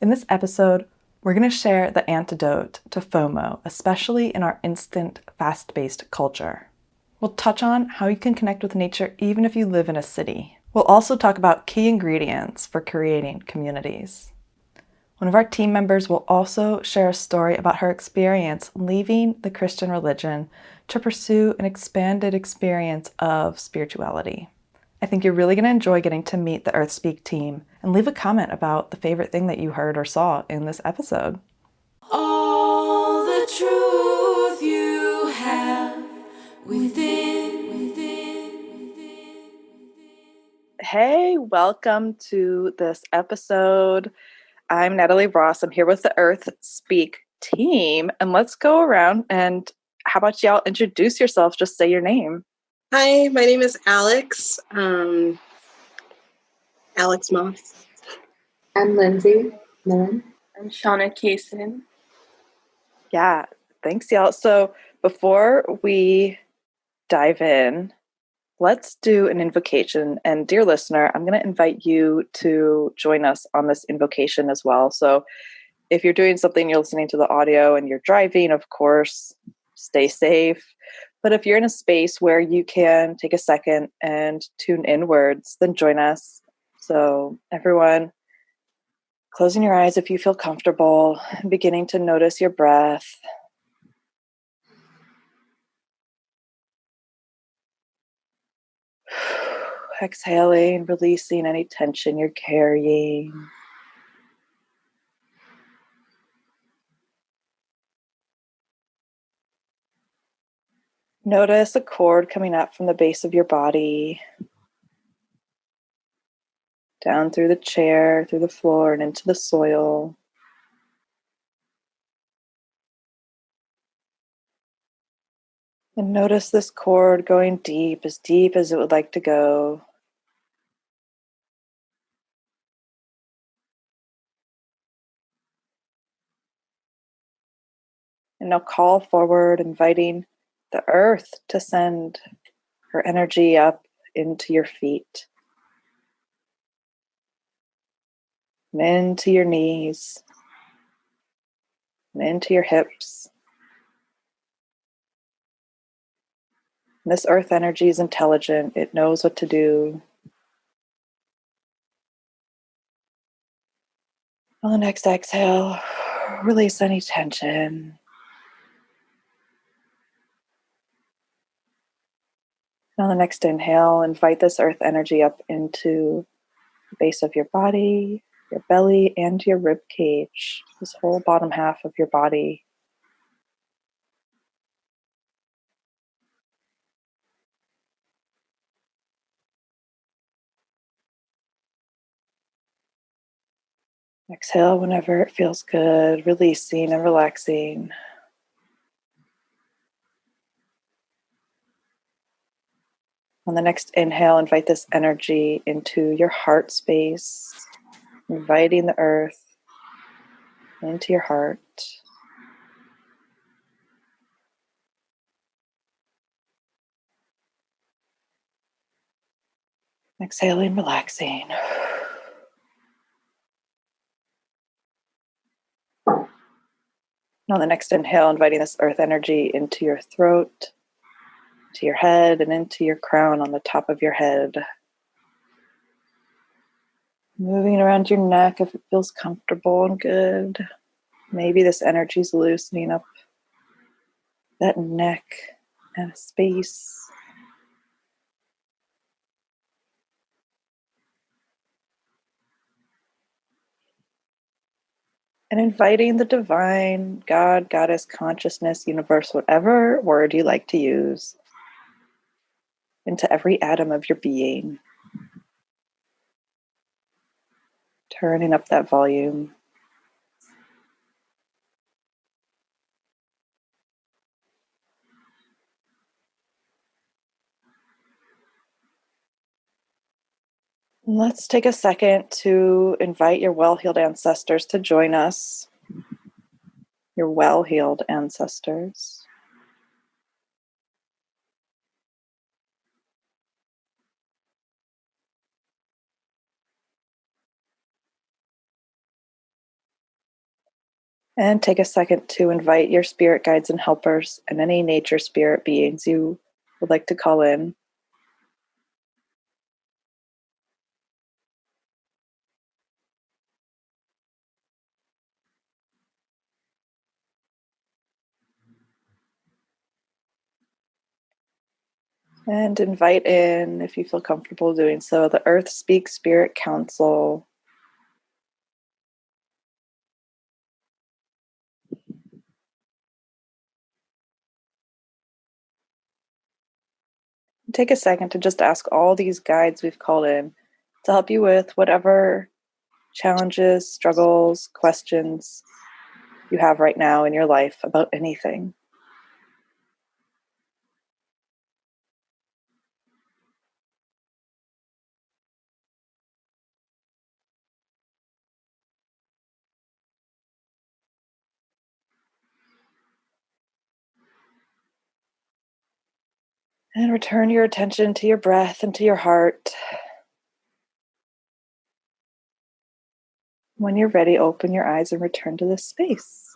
In this episode, we're going to share the antidote to FOMO, especially in our instant, fast-paced culture. We'll touch on how you can connect with nature even if you live in a city. We'll also talk about key ingredients for creating communities. One of our team members will also share a story about her experience leaving the Christian religion to pursue an expanded experience of spirituality. I think you're really going to enjoy getting to meet the Earthspeak team and leave a comment about the favorite thing that you heard or saw in this episode. All the truth you have within. Hey, welcome to this episode. I'm Natalie Ross. I'm here with the Earthspeak team, and let's go around and how about y'all introduce yourself? Just say your name. Hi, my name is Alex. Alex Moss. I'm Lindsay Millen. I'm Shauna Kaysen. Yeah, thanks, y'all. So before we dive in, let's do an invocation. And dear listener, I'm going to invite you to join us on this invocation as well. So if you're doing something, you're listening to the audio and you're driving, of course, stay safe. But if you're in a space where you can take a second and tune inwards, then join us. So everyone, closing your eyes if you feel comfortable, beginning to notice your breath. Exhaling, releasing any tension you're carrying. Notice a cord coming up from the base of your body, down through the chair, through the floor, and into the soil. And notice this cord going deep as it would like to go. And now call forward, inviting the earth to send her energy up into your feet and into your knees and into your hips. And this earth energy is intelligent. It knows what to do. On the next exhale, release any tension. On the next inhale, invite this earth energy up into the base of your body, your belly, and your rib cage, this whole bottom half of your body. Exhale whenever it feels good, releasing and relaxing. On the next inhale, invite this energy into your heart space, inviting the earth into your heart. Exhaling, relaxing. On the next inhale, inviting this earth energy into your throat, to your head, and into your crown on the top of your head. Moving around your neck if it feels comfortable and good. Maybe this energy is loosening up that neck and space. And inviting the divine, God, Goddess, consciousness, universe, whatever word you like to use, into every atom of your being. Turning up that volume. Let's take a second to invite your well-heeled ancestors to join us. Your well-heeled ancestors. And take a second to invite your spirit guides and helpers and any nature spirit beings you would like to call in. And invite in, if you feel comfortable doing so, the Earth Speak Spirit Council. Take a second to just ask all these guides we've called in to help you with whatever challenges, struggles, questions you have right now in your life about anything. And return your attention to your breath and to your heart. When you're ready, open your eyes and return to this space.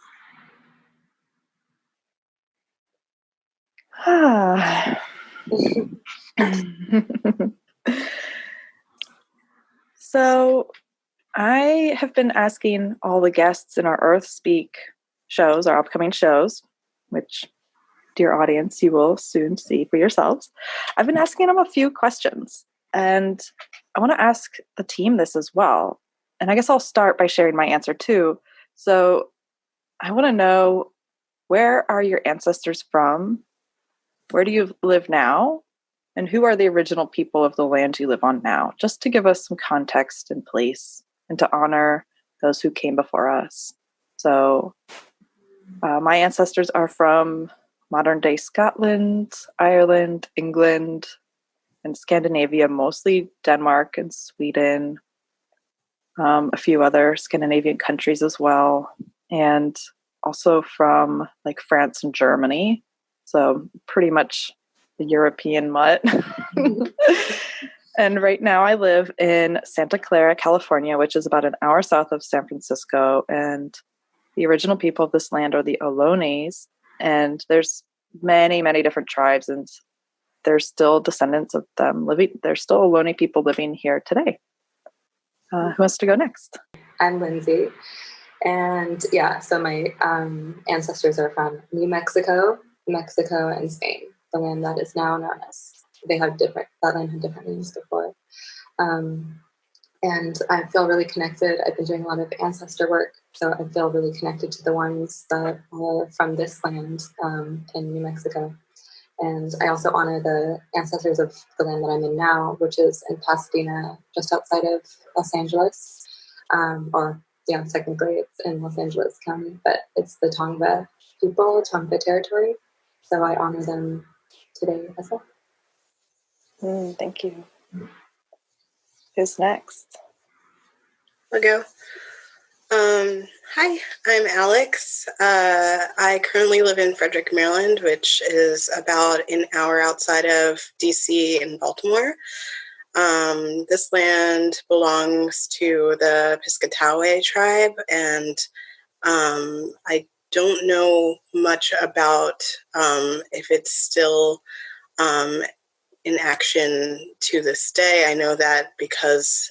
So I have been asking all the guests in our Earth Speak shows, our upcoming shows, which, dear audience, you will soon see for yourselves. I've been asking them a few questions, and I want to ask the team this as well. And I guess I'll start by sharing my answer too. So I want to know, where are your ancestors from? Where do you live now? And who are the original people of the land you live on now? Just to give us some context and place and to honor those who came before us. So my ancestors are from modern day Scotland, Ireland, England, and Scandinavia, mostly Denmark and Sweden, a few other Scandinavian countries as well, and also from like France and Germany. So pretty much the European mutt. And right now I live in Santa Clara, California, which is about an hour south of San Francisco. And the original people of this land are the Ohlone. And there's many, many different tribes, and there's still descendants of them living. There's still Ohlone people living here today. Who wants to go next? I'm Lindsay. And so my ancestors are from New Mexico, Mexico, and Spain, the land that is now known as, that land had different names before. And I feel really connected. I've been doing a lot of ancestor work, so I feel really connected to the ones that are from this land in New Mexico. And I also honor the ancestors of the land that I'm in now, which is in Pasadena, just outside of Los Angeles. Technically it's in Los Angeles County, but it's the Tongva people, Tongva territory. So I honor them today as well. Thank you. Who's next? I'll go. Hi, I'm Alex. I currently live in Frederick, Maryland, which is about an hour outside of DC and Baltimore. This land belongs to the Piscataway tribe, and I don't know much about if it's still in action to this day. I know that because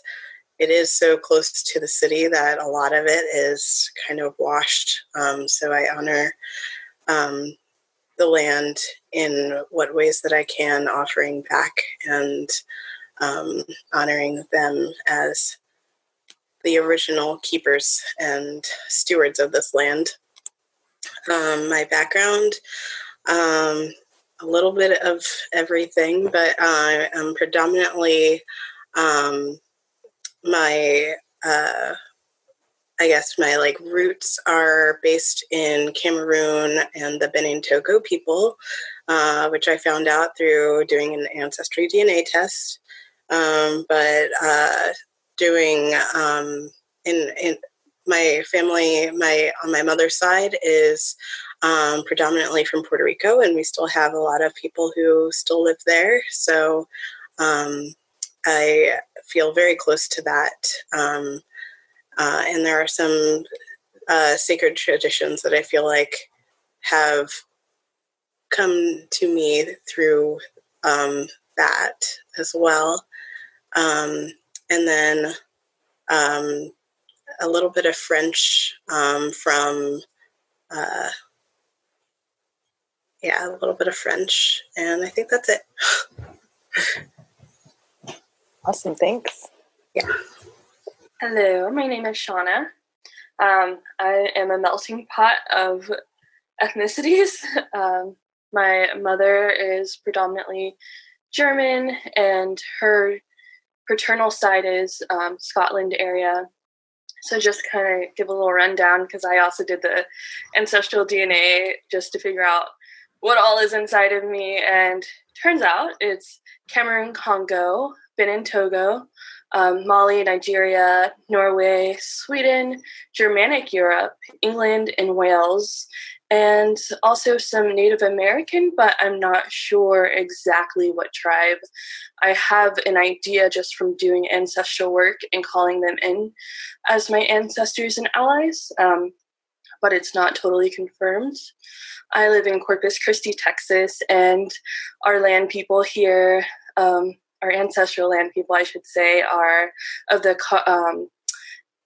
it is so close to the city that a lot of it is kind of washed. So I honor the land in what ways that I can, offering back and honoring them as the original keepers and stewards of this land. My background, a little bit of everything, but I'm predominantly my roots are based in Cameroon and the Benin Togo people, which I found out through doing an Ancestry DNA test. But doing in my family, on my mother's side is predominantly from Puerto Rico, and we still have a lot of people who still live there. So I feel very close to that. And there are some sacred traditions that I feel like have come to me through that as well. And then a little bit of French from, a little bit of French. And I think that's it. Awesome, thanks. Yeah. Hello, my name is Shauna. I am a melting pot of ethnicities. My mother is predominantly German, and her paternal side is Scotland area. So just kind of give a little rundown, because I also did the ancestral DNA just to figure out what all is inside of me. And turns out it's Cameroon, Congo, Benin, Togo, Mali, Nigeria, Norway, Sweden, Germanic Europe, England, and Wales, and also some Native American, but I'm not sure exactly what tribe. I have an idea just from doing ancestral work and calling them in as my ancestors and allies, but it's not totally confirmed. I live in Corpus Christi, Texas, and our land people here, our ancestral land people, I should say, are of the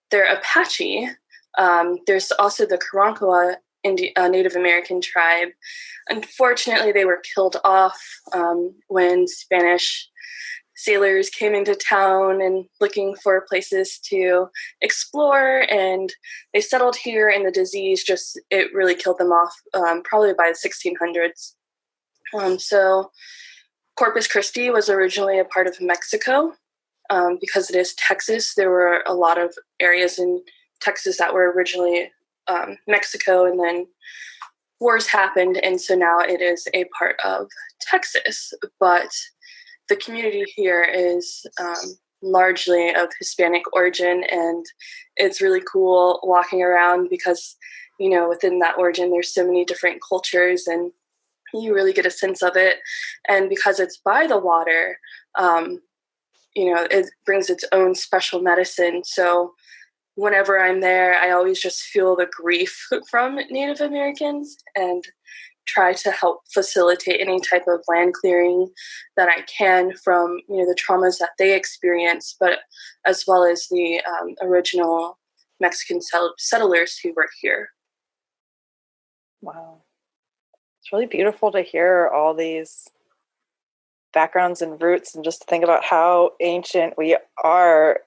they're Apache. There's also the Karankawa Native American tribe. Unfortunately, they were killed off when Spanish sailors came into town and looking for places to explore, and they settled here, and the disease it really killed them off probably by the 1600s. So Corpus Christi was originally a part of Mexico. Because it is Texas, there were a lot of areas in Texas that were originally Mexico, and then wars happened, and so now it is a part of Texas. But the community here is largely of Hispanic origin, and it's really cool walking around because, within that origin, there's so many different cultures, and you really get a sense of it. And because it's by the water, it brings its own special medicine. So whenever I'm there, I always just feel the grief from Native Americans and try to help facilitate any type of land clearing that I can from, the traumas that they experience, but as well as the original Mexican settlers who were here. Wow. It's really beautiful to hear all these backgrounds and roots, and just to think about how ancient we are,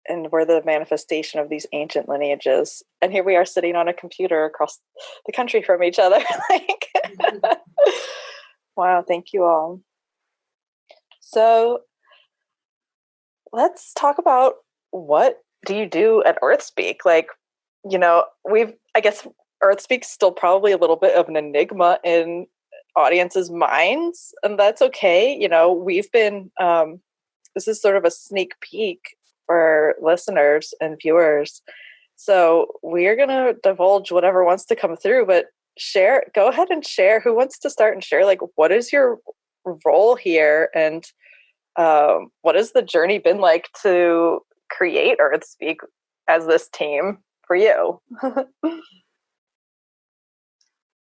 and we're the manifestation of these ancient lineages. And here we are sitting on a computer across the country from each other. Wow, thank you all. So let's talk about, what do you do at Earthspeak? I guess Earthspeak's still probably a little bit of an enigma in audiences' minds, and that's okay. We've been, this is sort of a sneak peek for listeners and viewers. So we're going to divulge whatever wants to come through, but go ahead and share. Who wants to start and share, what is your role here, and what has the journey been like to create Earthspeak as this team for you?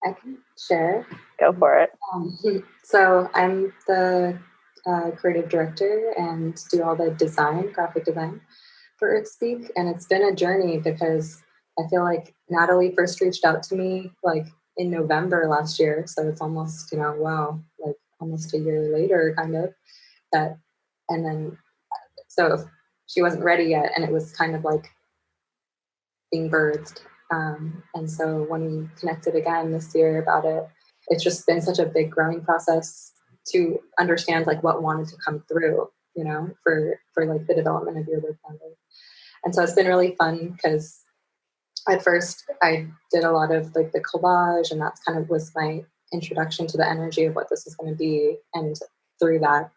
I can share. Go for it. So I'm the creative director and do all the graphic design for Earthspeak. And it's been a journey because I feel like Natalie first reached out to me in November last year. So it's almost, almost a year later, kind of. And then, so she wasn't ready yet, and it was kind of being birthed. And so when we connected again this year about it, it's just been such a big growing process to understand what wanted to come through, for the development of your work on it. And so it's been really fun because at first I did a lot of the collage, and that's kind of was my introduction to the energy of what this is going to be. And through that,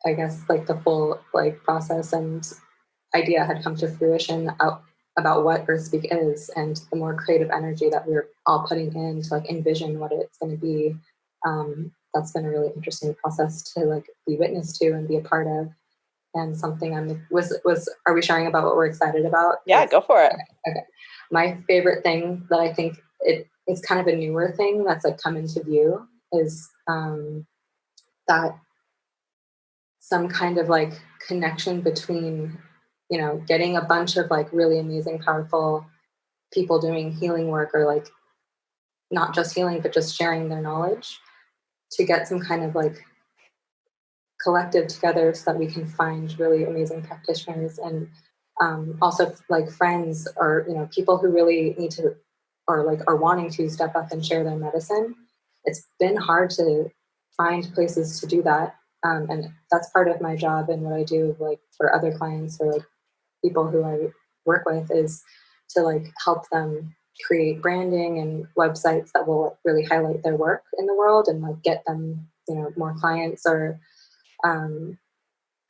I guess the full process and idea had come to fruition about what Earthspeak is, and the more creative energy that we're all putting in to envision what it's going to be. That's been a really interesting process to be witness to and be a part of. and something are we sharing about what we're excited about? Yeah, go for it. Okay. My favorite thing that I think it's kind of a newer thing that's like come into view is that some kind of like connection between, you know, getting a bunch of like really amazing, powerful people doing healing work, or like not just healing, but just sharing their knowledge, to get some kind of like collective together so that we can find really amazing practitioners, and also like friends, or, you know, people who really need to, or like are wanting to step up and share their medicine. It's been hard to find places to do that. And that's part of my job, and what I do like for other clients, or like people who I work with, is to like help them create branding and websites that will really highlight their work in the world, and like get them, you know, more clients or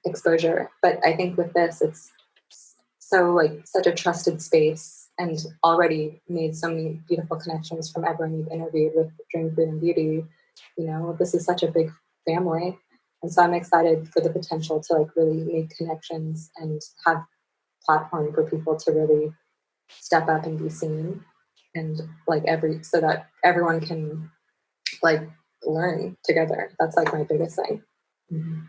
exposure. But I think with this, it's so like such a trusted space, and already made so many beautiful connections from everyone you've interviewed with Dream Food and Beauty. You know, this is such a big family. And so I'm excited for the potential to like really make connections and have platform for people to really step up and be seen, and like so that everyone can like learn together. That's like my biggest thing. Mm-hmm.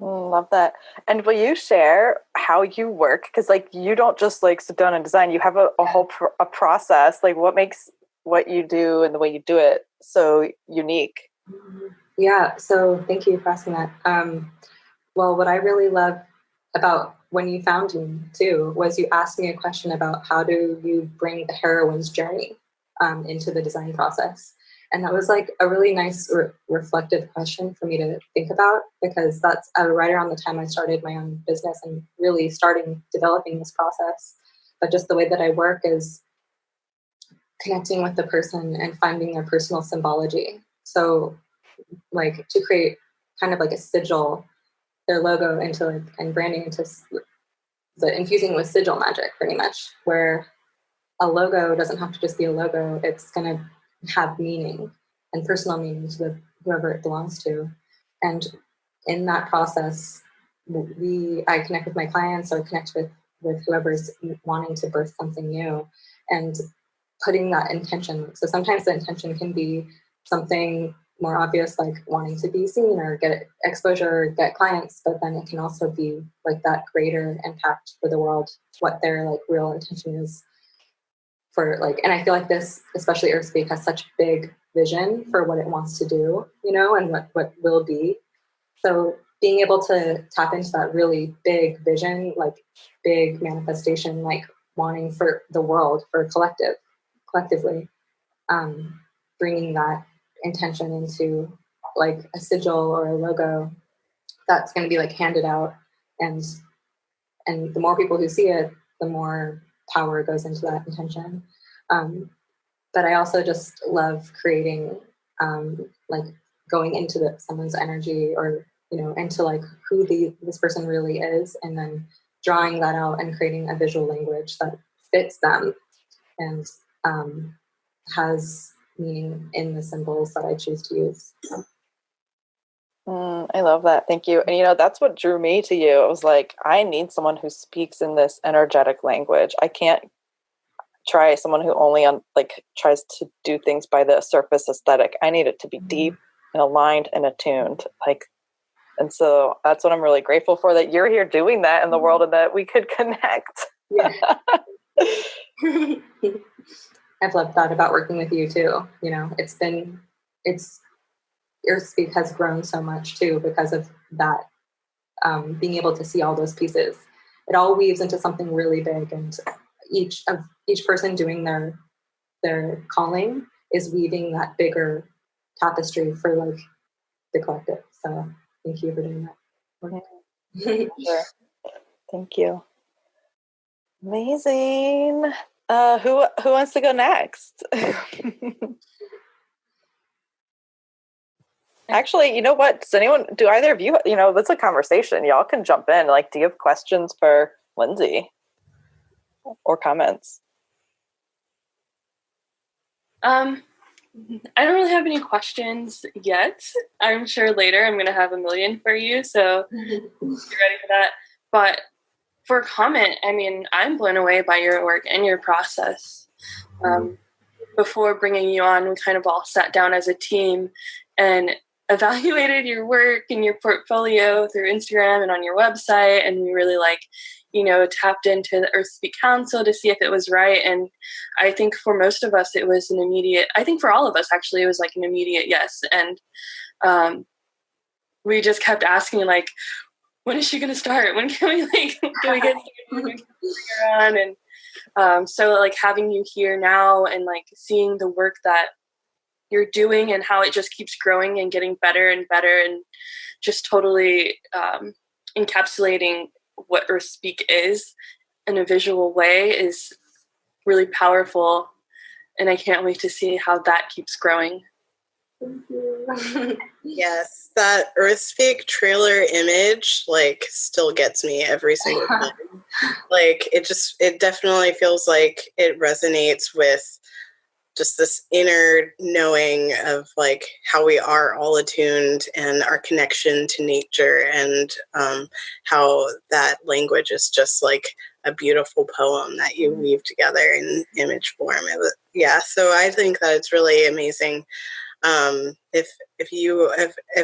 Love that. And will you share how you work? Because like you don't just like sit down and design. You have a whole a process. Like what makes what you do and the way you do it so unique? Yeah. So thank you for asking that. Well, what I really love about when you found me too was you asked me a question about how do you bring the heroine's journey into the design process. And that was like a really nice reflective question for me to think about, because that's right around the time I started my own business and really developing this process. But just the way that I work is connecting with the person and finding their personal symbology. So like to create kind of like a sigil, their logo into like, and branding into the infusing with sigil magic pretty much, where a logo doesn't have to just be a logo. It's going to have meaning and personal meaning to whoever it belongs to. And in that process, I connect with my clients, or connect with whoever's wanting to birth something new, and putting that intention. So sometimes the intention can be something more obvious, like wanting to be seen or get exposure or get clients, but then it can also be like that greater impact for the world, what their like real intention is for like. And I feel like this, especially Earthspeak, has such big vision for what it wants to do, you know, and what will be. So being able to tap into that really big vision, like big manifestation, like wanting for the world, for collectively, bringing that intention into like a sigil or a logo that's going to be like handed out, and the more people who see it, the more power goes into that intention. But I also just love creating, like going into someone's energy, or, you know, into like who this person really is, and then drawing that out and creating a visual language that fits them and has meaning in the symbols that I choose to use. I love that. Thank you. And, you know, that's what drew me to you. I was like, I need someone who speaks in this energetic language. I can't try someone who only tries to do things by the surface aesthetic. I need it to be deep and aligned and attuned. And so that's what I'm really grateful for, that you're here doing that in the world, and that we could connect. Yeah. I've loved that about working with you too. You know, Earthspeak has grown so much too because of that, being able to see all those pieces. It all weaves into something really big, and each person doing their calling is weaving that bigger tapestry for like the collective. So thank you for doing that. Sure. Thank you. Amazing. Who wants to go next? Actually, you know what? Do either of you, you know, that's a conversation. Y'all can jump in. Like, do you have questions for Lindsay or comments? I don't really have any questions yet. I'm sure later I'm going to have a million for you, so get ready for that. But for a comment, I mean, I'm blown away by your work and your process. Before bringing you on, we kind of all sat down as a team and evaluated your work and your portfolio through Instagram and on your website, and we really tapped into the Earth Speak Council to see if it was right. And I think for most of us, it was an immediate, I think for all of us, actually, it was like an immediate yes. And we just kept asking, like, when is she going to start? When can we, can we get her on? And so, like, having you here now and, like, seeing the work that you're doing and how it just keeps growing and getting better and better and just totally encapsulating what Earth Speak is in a visual way is really powerful, and I can't wait to see how that keeps growing. Thank you. Yes, that Earth Speak trailer image still gets me every single time. It definitely feels like it resonates with just this inner knowing of how we are all attuned and our connection to nature, and how that language is just like a beautiful poem that you weave together in image form. So I think that it's really amazing. If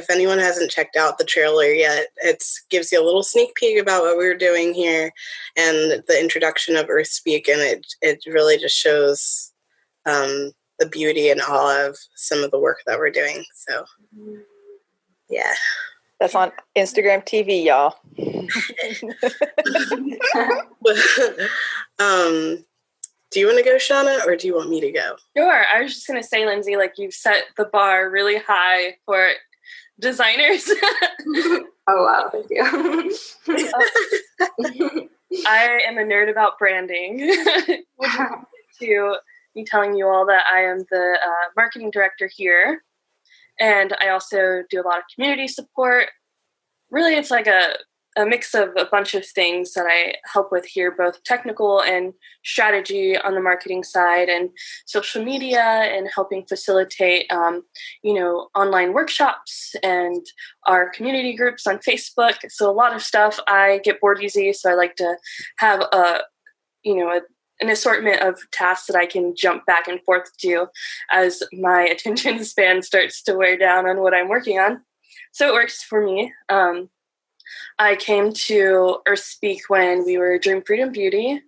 anyone hasn't checked out the trailer yet, it gives you a little sneak peek about what we're doing here and the introduction of Earth Speak, and it really just shows the beauty and awe of some of the work that we're doing. So, yeah. That's on Instagram TV, y'all. Do you want to go, Shauna, or do you want me to go? Sure. I was just going to say, Lindsay, you've set the bar really high for designers. Oh, wow. Thank you. I am a nerd about branding. To me telling you all that I am the marketing director here, and I also do a lot of community support. Really, it's like a mix of a bunch of things that I help with here, both technical and strategy on the marketing side, and social media, and helping facilitate, online workshops and our community groups on Facebook. So a lot of stuff. I get bored easy, so I like to have an assortment of tasks that I can jump back and forth to as my attention span starts to wear down on what I'm working on. So it works for me. I came to Earth Speak when we were Dream Freedom Beauty,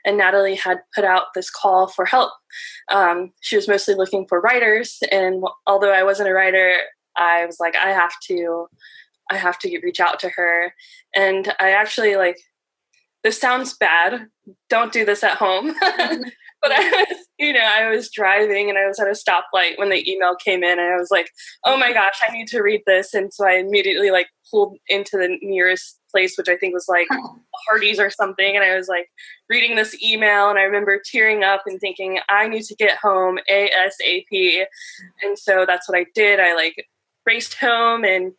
and Natalie had put out this call for help. She was mostly looking for writers, and although I wasn't a writer, I was like, I have to reach out to her. And I actually this sounds bad. Don't do this at home. But I was driving and I was at a stoplight when the email came in, and I was like, oh my gosh, I need to read this. And so I immediately pulled into the nearest place, which I think was Hardee's or something. And I was reading this email, and I remember tearing up and thinking, I need to get home ASAP. And so that's what I did. I raced home and,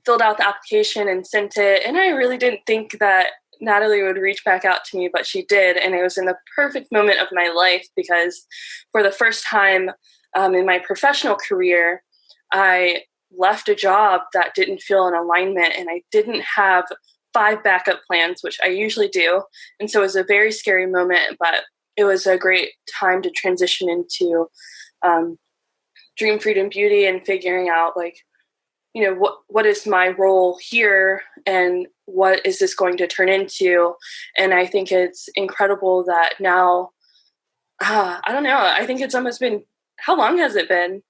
filled out the application and sent it. And I really didn't think that Natalie would reach back out to me, but she did. And it was in the perfect moment of my life, because for the first time in my professional career, I left a job that didn't feel in alignment, and I didn't have 5 backup plans, which I usually do. And so it was a very scary moment, but it was a great time to transition into Dream Freedom Beauty and figuring out what is my role here and what is this going to turn into. And I think it's incredible that now, I don't know, I think it's almost been, how long has it been?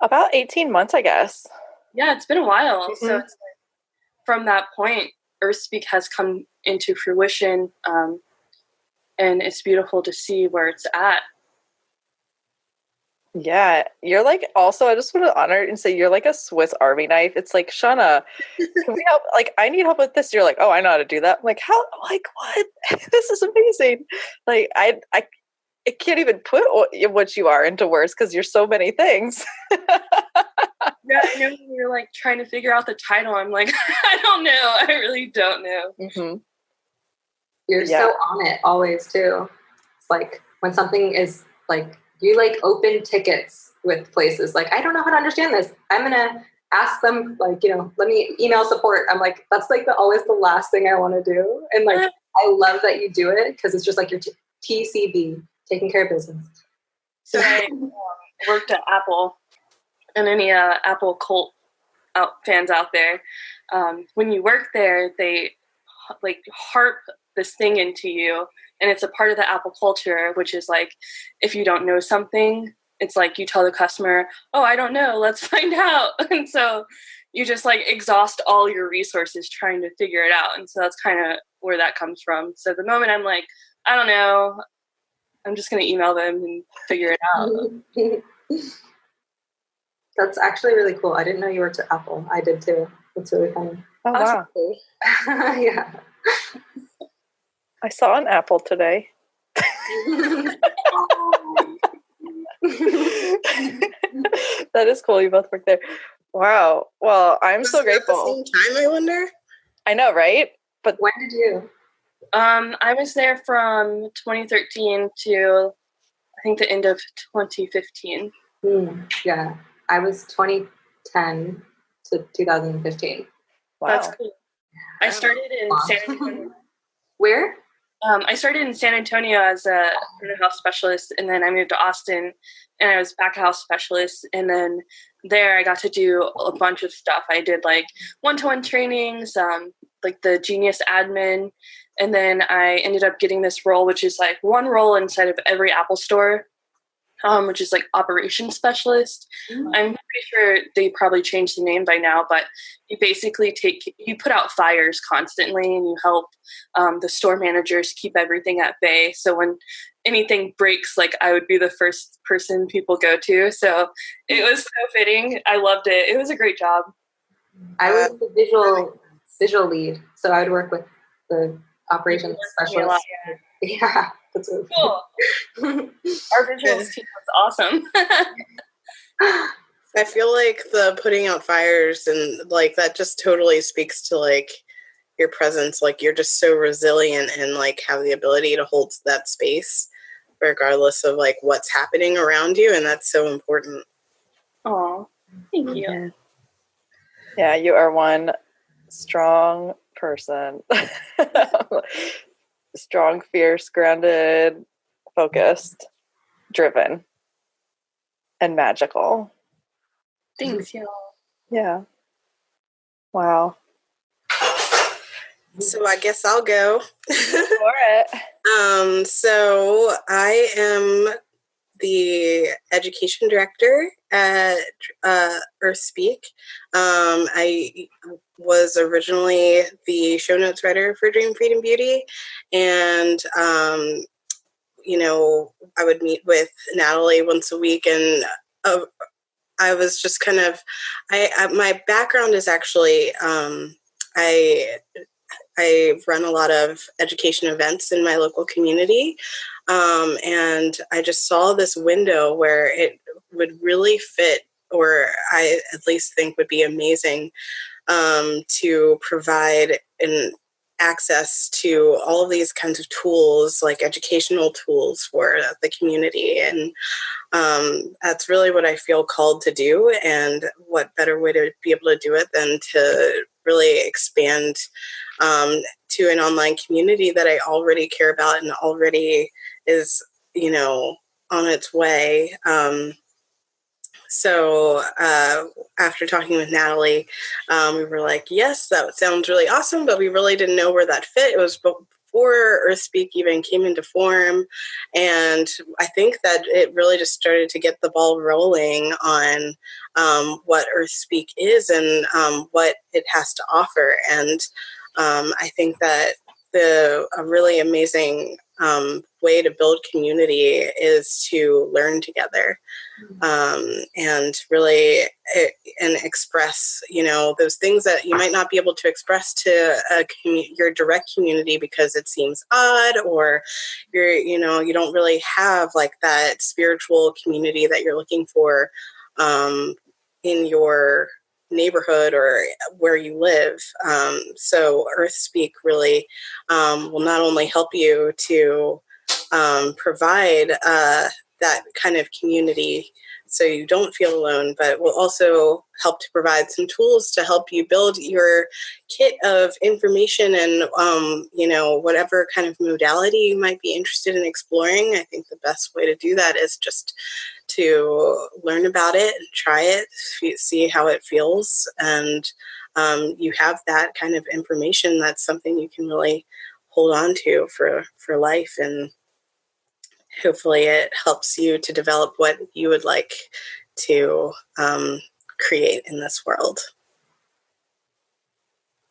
About 18 months, I guess. Yeah, it's been a while. Mm-hmm. So it's from that point, Earth Speak has come into fruition, and it's beautiful to see where it's at. Yeah, you're also, I just want to honor and say you're a Swiss Army knife. It's Shauna, can we help? I need help with this. You're oh, I know how to do that. I'm how? What? This is amazing. I can't even put what you are into words because you're so many things. Yeah, I know you're trying to figure out the title. I'm I don't know. I really don't know. Mm-hmm. You're so on it always too. It's when something is You like open tickets with places. Like, I don't know how to understand this. I'm going to ask them, like, let me email support. I'm like, that's like always the last thing I want to do. And like, I love that you do it because it's just like your TCB, taking care of business. So I worked at Apple, and any Apple cult fans out there, when you work there, they like harp this thing into you, and it's a part of the Apple culture, which is like, if you don't know something, it's like you tell the customer, oh, I don't know, let's find out. And so you just like exhaust all your resources trying to figure it out. And so that's kind of where that comes from. So the moment I'm like, I don't know, I'm just going to email them and figure it out. That's actually really cool. I didn't know you worked at Apple. I did too. That's really funny. Oh, wow. Yeah. I saw an apple today. That is cool. You both work there. Wow. Well, I'm so grateful. At the same time, I wonder. I know, right? But when did you? I was there from 2013 to I think the end of 2015. Yeah, I was 2010 to 2015. wow. That's cool. I started in San Antonio. Where? I started in San Antonio as a front of house specialist, and then I moved to Austin, and I was back of house specialist. And then there, I got to do a bunch of stuff. I did like one-to-one trainings, like the Genius admin, and then I ended up getting this role, which is like one role inside of every Apple store, which is like operations specialist. I'm pretty sure they probably changed the name by now, but you basically you put out fires constantly, and you help the store managers keep everything at bay. So when anything breaks, like I would be the first person people go to. So it was so fitting. I loved it. It was a great job. I was the visual lead, so I would work with the operations specialist. Yeah, that's really cool. Our visuals team was awesome. I feel like the putting out fires and like that just totally speaks to like your presence. Like you're just so resilient and like have the ability to hold that space regardless of like what's happening around you, and that's so important. Oh, thank you. Yeah, you are one strong person. Strong, fierce, grounded, focused, driven, and magical. Thanks, y'all. Yeah. Wow. So I guess I'll go. For it. So I am the education director at EarthSpeak. I was originally the show notes writer for Dream Freedom Beauty, and I would meet with Natalie once a week, and I was just kind of my background is actually I run a lot of education events in my local community, and I just saw this window where it would really fit, or I at least think would be amazing, to provide an access to all of these kinds of tools, like educational tools for the community. And that's really what I feel called to do. And what better way to be able to do it than to really expand to an online community that I already care about and already is, on its way. So after talking with Natalie, we were like, yes, that sounds really awesome, but we really didn't know where that fit. It was before EarthSpeak even came into form. And I think that it really just started to get the ball rolling on what EarthSpeak is and what it has to offer. And I think that a really amazing way to build community is to learn together, and really and express, those things that you might not be able to express to your direct community because it seems odd, or you don't really have like that spiritual community that you're looking for in your neighborhood or where you live. So EarthSpeak really will not only help you to provide that kind of community so you don't feel alone, but will also help to provide some tools to help you build your kit of information and, whatever kind of modality you might be interested in exploring. I think the best way to do that is just to learn about it and try it, see how it feels. And you have that kind of information. That's something you can really hold on to for life, and hopefully it helps you to develop what you would like to create in this world.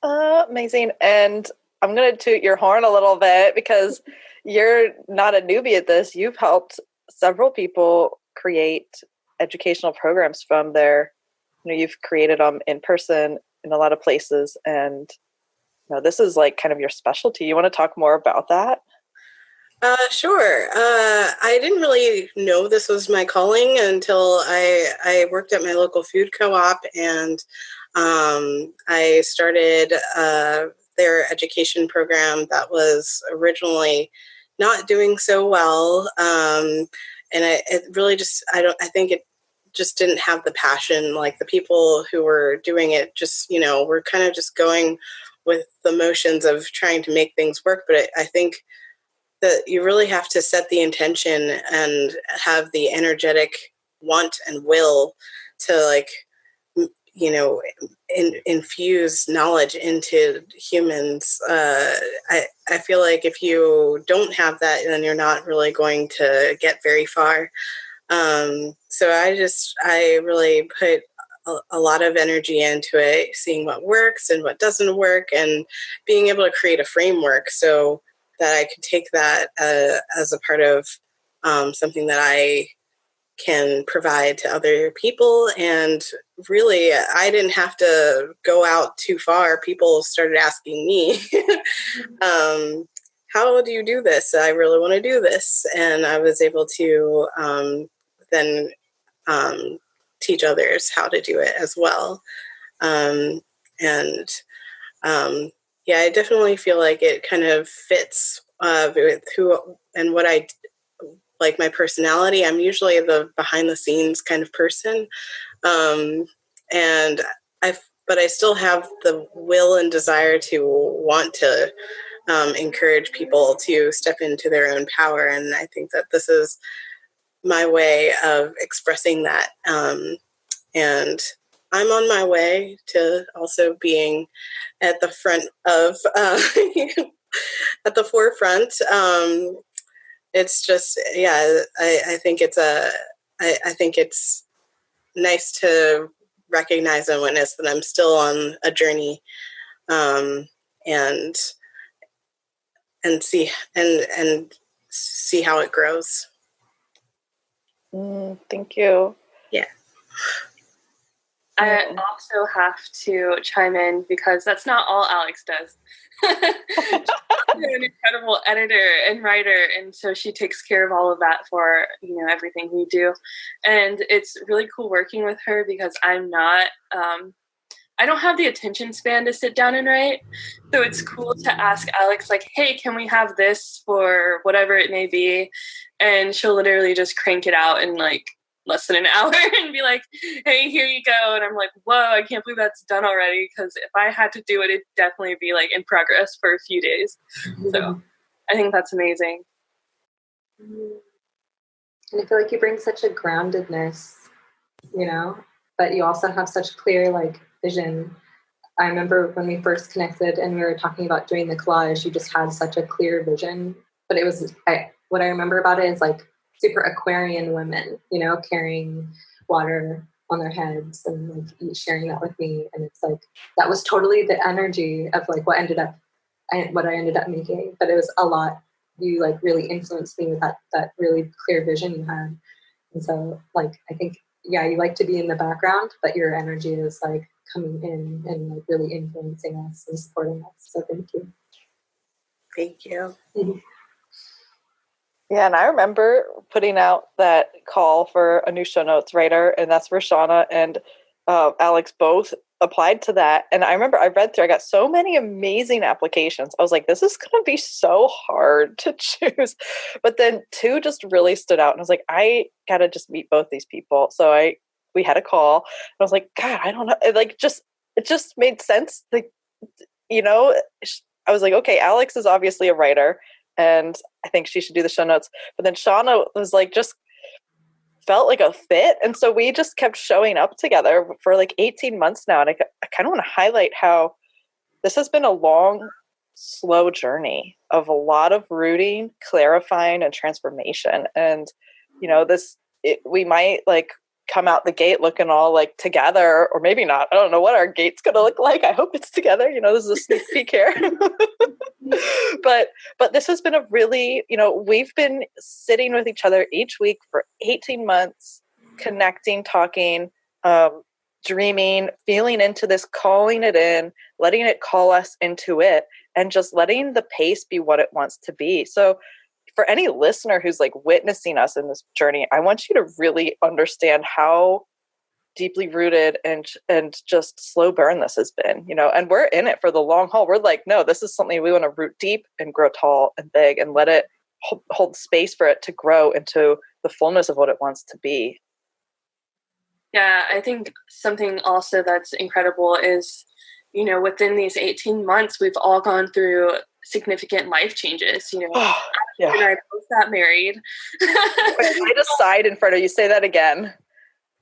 Amazing. And I'm going to toot your horn a little bit because you're not a newbie at this. You've helped several people create educational programs from their, you've created them in person in a lot of places. And this is like kind of your specialty. You want to talk more about that? Sure. I didn't really know this was my calling until I worked at my local food co-op, and I started their education program that was originally not doing so well. And it really just, I think it just didn't have the passion. Like the people who were doing it just, were kind of just going with the motions of trying to make things work. But I think that you really have to set the intention and have the energetic want and will to infuse knowledge into humans. I feel like if you don't have that, then you're not really going to get very far. So I really put a lot of energy into it, seeing what works and what doesn't work, and being able to create a framework so that I could take that as a part of something that I can provide to other people. And really, I didn't have to go out too far. People started asking me, how do you do this? I really want to do this. And I was able to then teach others how to do it as well. Yeah, I definitely feel like it kind of fits with who and what I like, my personality. I'm usually the behind the scenes kind of person. But I still have the will and desire to want to encourage people to step into their own power. And I think that this is my way of expressing that. And I'm on my way to also being at the front of, at the forefront. It's just, yeah, I think I think it's nice to recognize and witness that I'm still on a journey, and see how it grows. Thank you. Yeah. I also have to chime in because that's not all Alex does. She's an incredible editor and writer, and so she takes care of all of that for everything we do. And it's really cool working with her because I'm not I don't have the attention span to sit down and write. So it's cool to ask Alex, like, hey, can we have this for whatever it may be? And she'll literally just crank it out in like less than an hour and be like, hey, here you go. And I'm like, whoa, I can't believe that's done already. Because if I had to do it, it'd definitely be like in progress for a few days. So I think that's amazing. And I feel like you bring such a groundedness, but you also have such clear vision. I remember when we first connected and we were talking about doing the collage, you just had such a clear vision. But it was, what I remember about it is super Aquarian women, carrying water on their heads and sharing that with me. And it's that was totally the energy of what I ended up making. But it was a lot. You really influenced me with that really clear vision you had. And so I think, yeah, you like to be in the background, but your energy is coming in and really influencing us and supporting us. So thank you. Thank you. Mm-hmm. Yeah, and I remember putting out that call for a new show notes writer, and that's where Shauna and Alex both applied to that. And I remember I read through, I got so many amazing applications. I was like, this is going to be so hard to choose. But then 2 just really stood out. And I was like, I got to just meet both these people. So we had a call. I was like, God, I don't know. It just made sense. Like, you know, I was like, okay, Alex is obviously a writer and I think she should do the show notes. But then Shauna was like, just felt like a fit. And so we just kept showing up together for like 18 months now. And I kind of want to highlight how this has been a long, slow journey of a lot of rooting, clarifying, and transformation. And, you know, we might like come out the gate looking all like together, or maybe not. I don't know what our gate's going to look like. I hope it's together. You know, this is a sneak peek here. But this has been a really, you know, we've been sitting with each other each week for 18 months, connecting, talking, dreaming, feeling into this, calling it in, letting it call us into it, and just letting the pace be what it wants to be. So for any listener who's like witnessing us in this journey, I want you to really understand how deeply rooted and just slow burn this has been, you know, and we're in it for the long haul. We're like, no, this is something we want to root deep and grow tall and big and let it hold space for it to grow into the fullness of what it wants to be. Yeah, I think something also that's incredible is, you know, within these 18 months, we've all gone through significant life changes. You know, yeah. And I both got married. I decide in front of you. Say that again.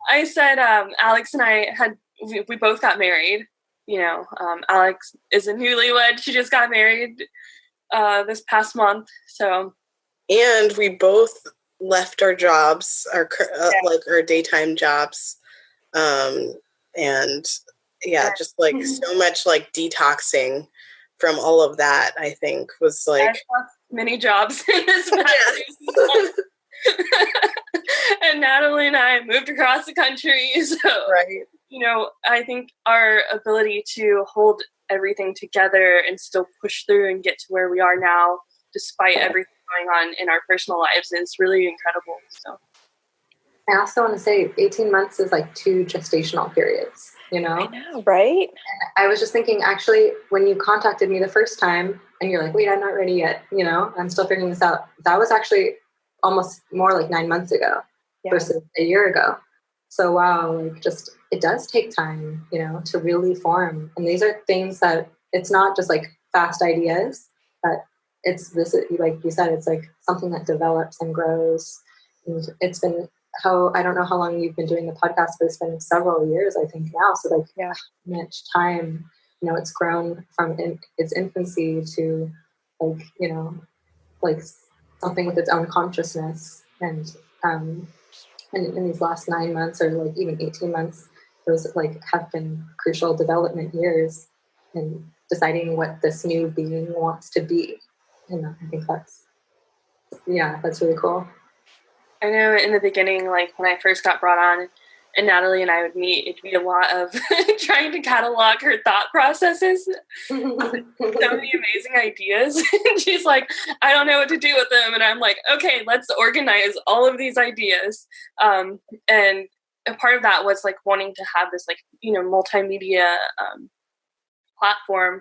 I said Alex and I we both got married. You know, Alex is a newlywed. She just got married this past month. So, and we both left our jobs, like our daytime jobs, and just like so much like detoxing from all of that. I think was like many jobs in this past and Natalie and I moved across the country. So, right. You know, I think our ability to hold everything together and still push through and get to where we are now, despite everything going on in our personal lives, is really incredible. So, I also want to say 18 months is like 2 gestational periods, you know? I know, right? And I was just thinking, actually, when you contacted me the first time and you're like, wait, I'm not ready yet, you know, I'm still figuring this out. That was actually almost more like 9 months ago versus a year ago. So, wow, like just, it does take time, you know, to really form. And these are things that it's not just like fast ideas, but it's this, like you said, it's like something that develops and grows. And it's been I don't know how long you've been doing the podcast, but it's been several years, I think now. So like how much time, you know, it's grown from its infancy to like, you know, like something with its own consciousness. And in these last 9 months or like even 18 months, those like have been crucial development years in deciding what this new being wants to be. And I think that's really cool. I know in the beginning, like when I first got brought on and Natalie and I would meet, it'd be a lot of trying to catalog her thought processes. So many amazing ideas. And she's like, I don't know what to do with them. And I'm like, okay, let's organize all of these ideas. And a part of that was like wanting to have this like, you know, multimedia platform.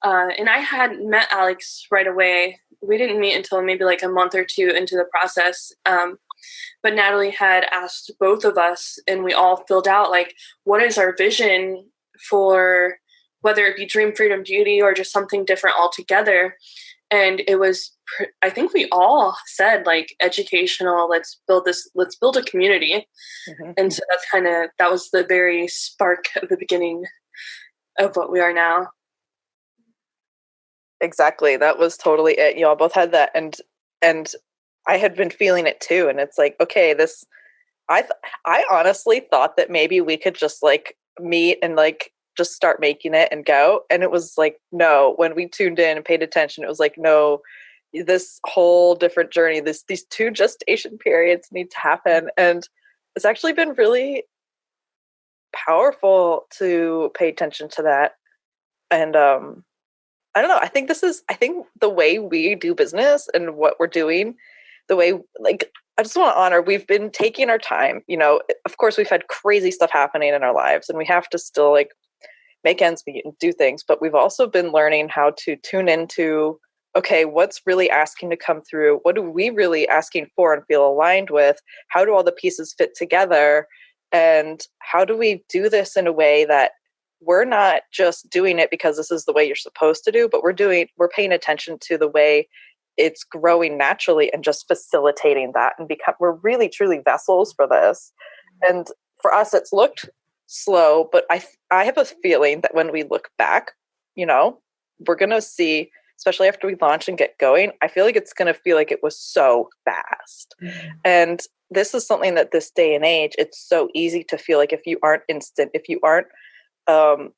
And I hadn't met Alex right away. We didn't meet until maybe like a month or 2 into the process. But Natalie had asked both of us, and we all filled out like, what is our vision for whether it be Dream, Freedom, Beauty, or just something different altogether. And it was, I think we all said like educational, let's build a community. Mm-hmm. And so that was the very spark of the beginning of what we are now. Exactly. That was totally it. Y'all both had that. And I had been feeling it too. And it's like, okay, I honestly thought that maybe we could just like meet and like just start making it and go. And it was like, no, when we tuned in and paid attention, it was like, no, this whole different journey, these 2 gestation periods need to happen. And it's actually been really powerful to pay attention to that. And, I don't know. I think the way we do business and what we're doing, the way, like, I just want to honor, we've been taking our time, you know, of course we've had crazy stuff happening in our lives and we have to still like make ends meet and do things. But we've also been learning how to tune into, okay, what's really asking to come through? What are we really asking for and feel aligned with? How do all the pieces fit together? And how do we do this in a way that we're not just doing it because this is the way you're supposed to do, but we're paying attention to the way it's growing naturally and just facilitating that, and we're really truly vessels for this. And for us, it's looked slow, but I have a feeling that when we look back, we're going to see, especially after we launch and get going, I feel like it's going to feel like it was so fast. Mm-hmm. And this is something that this day and age, it's so easy to feel like if you aren't instant, if you aren't,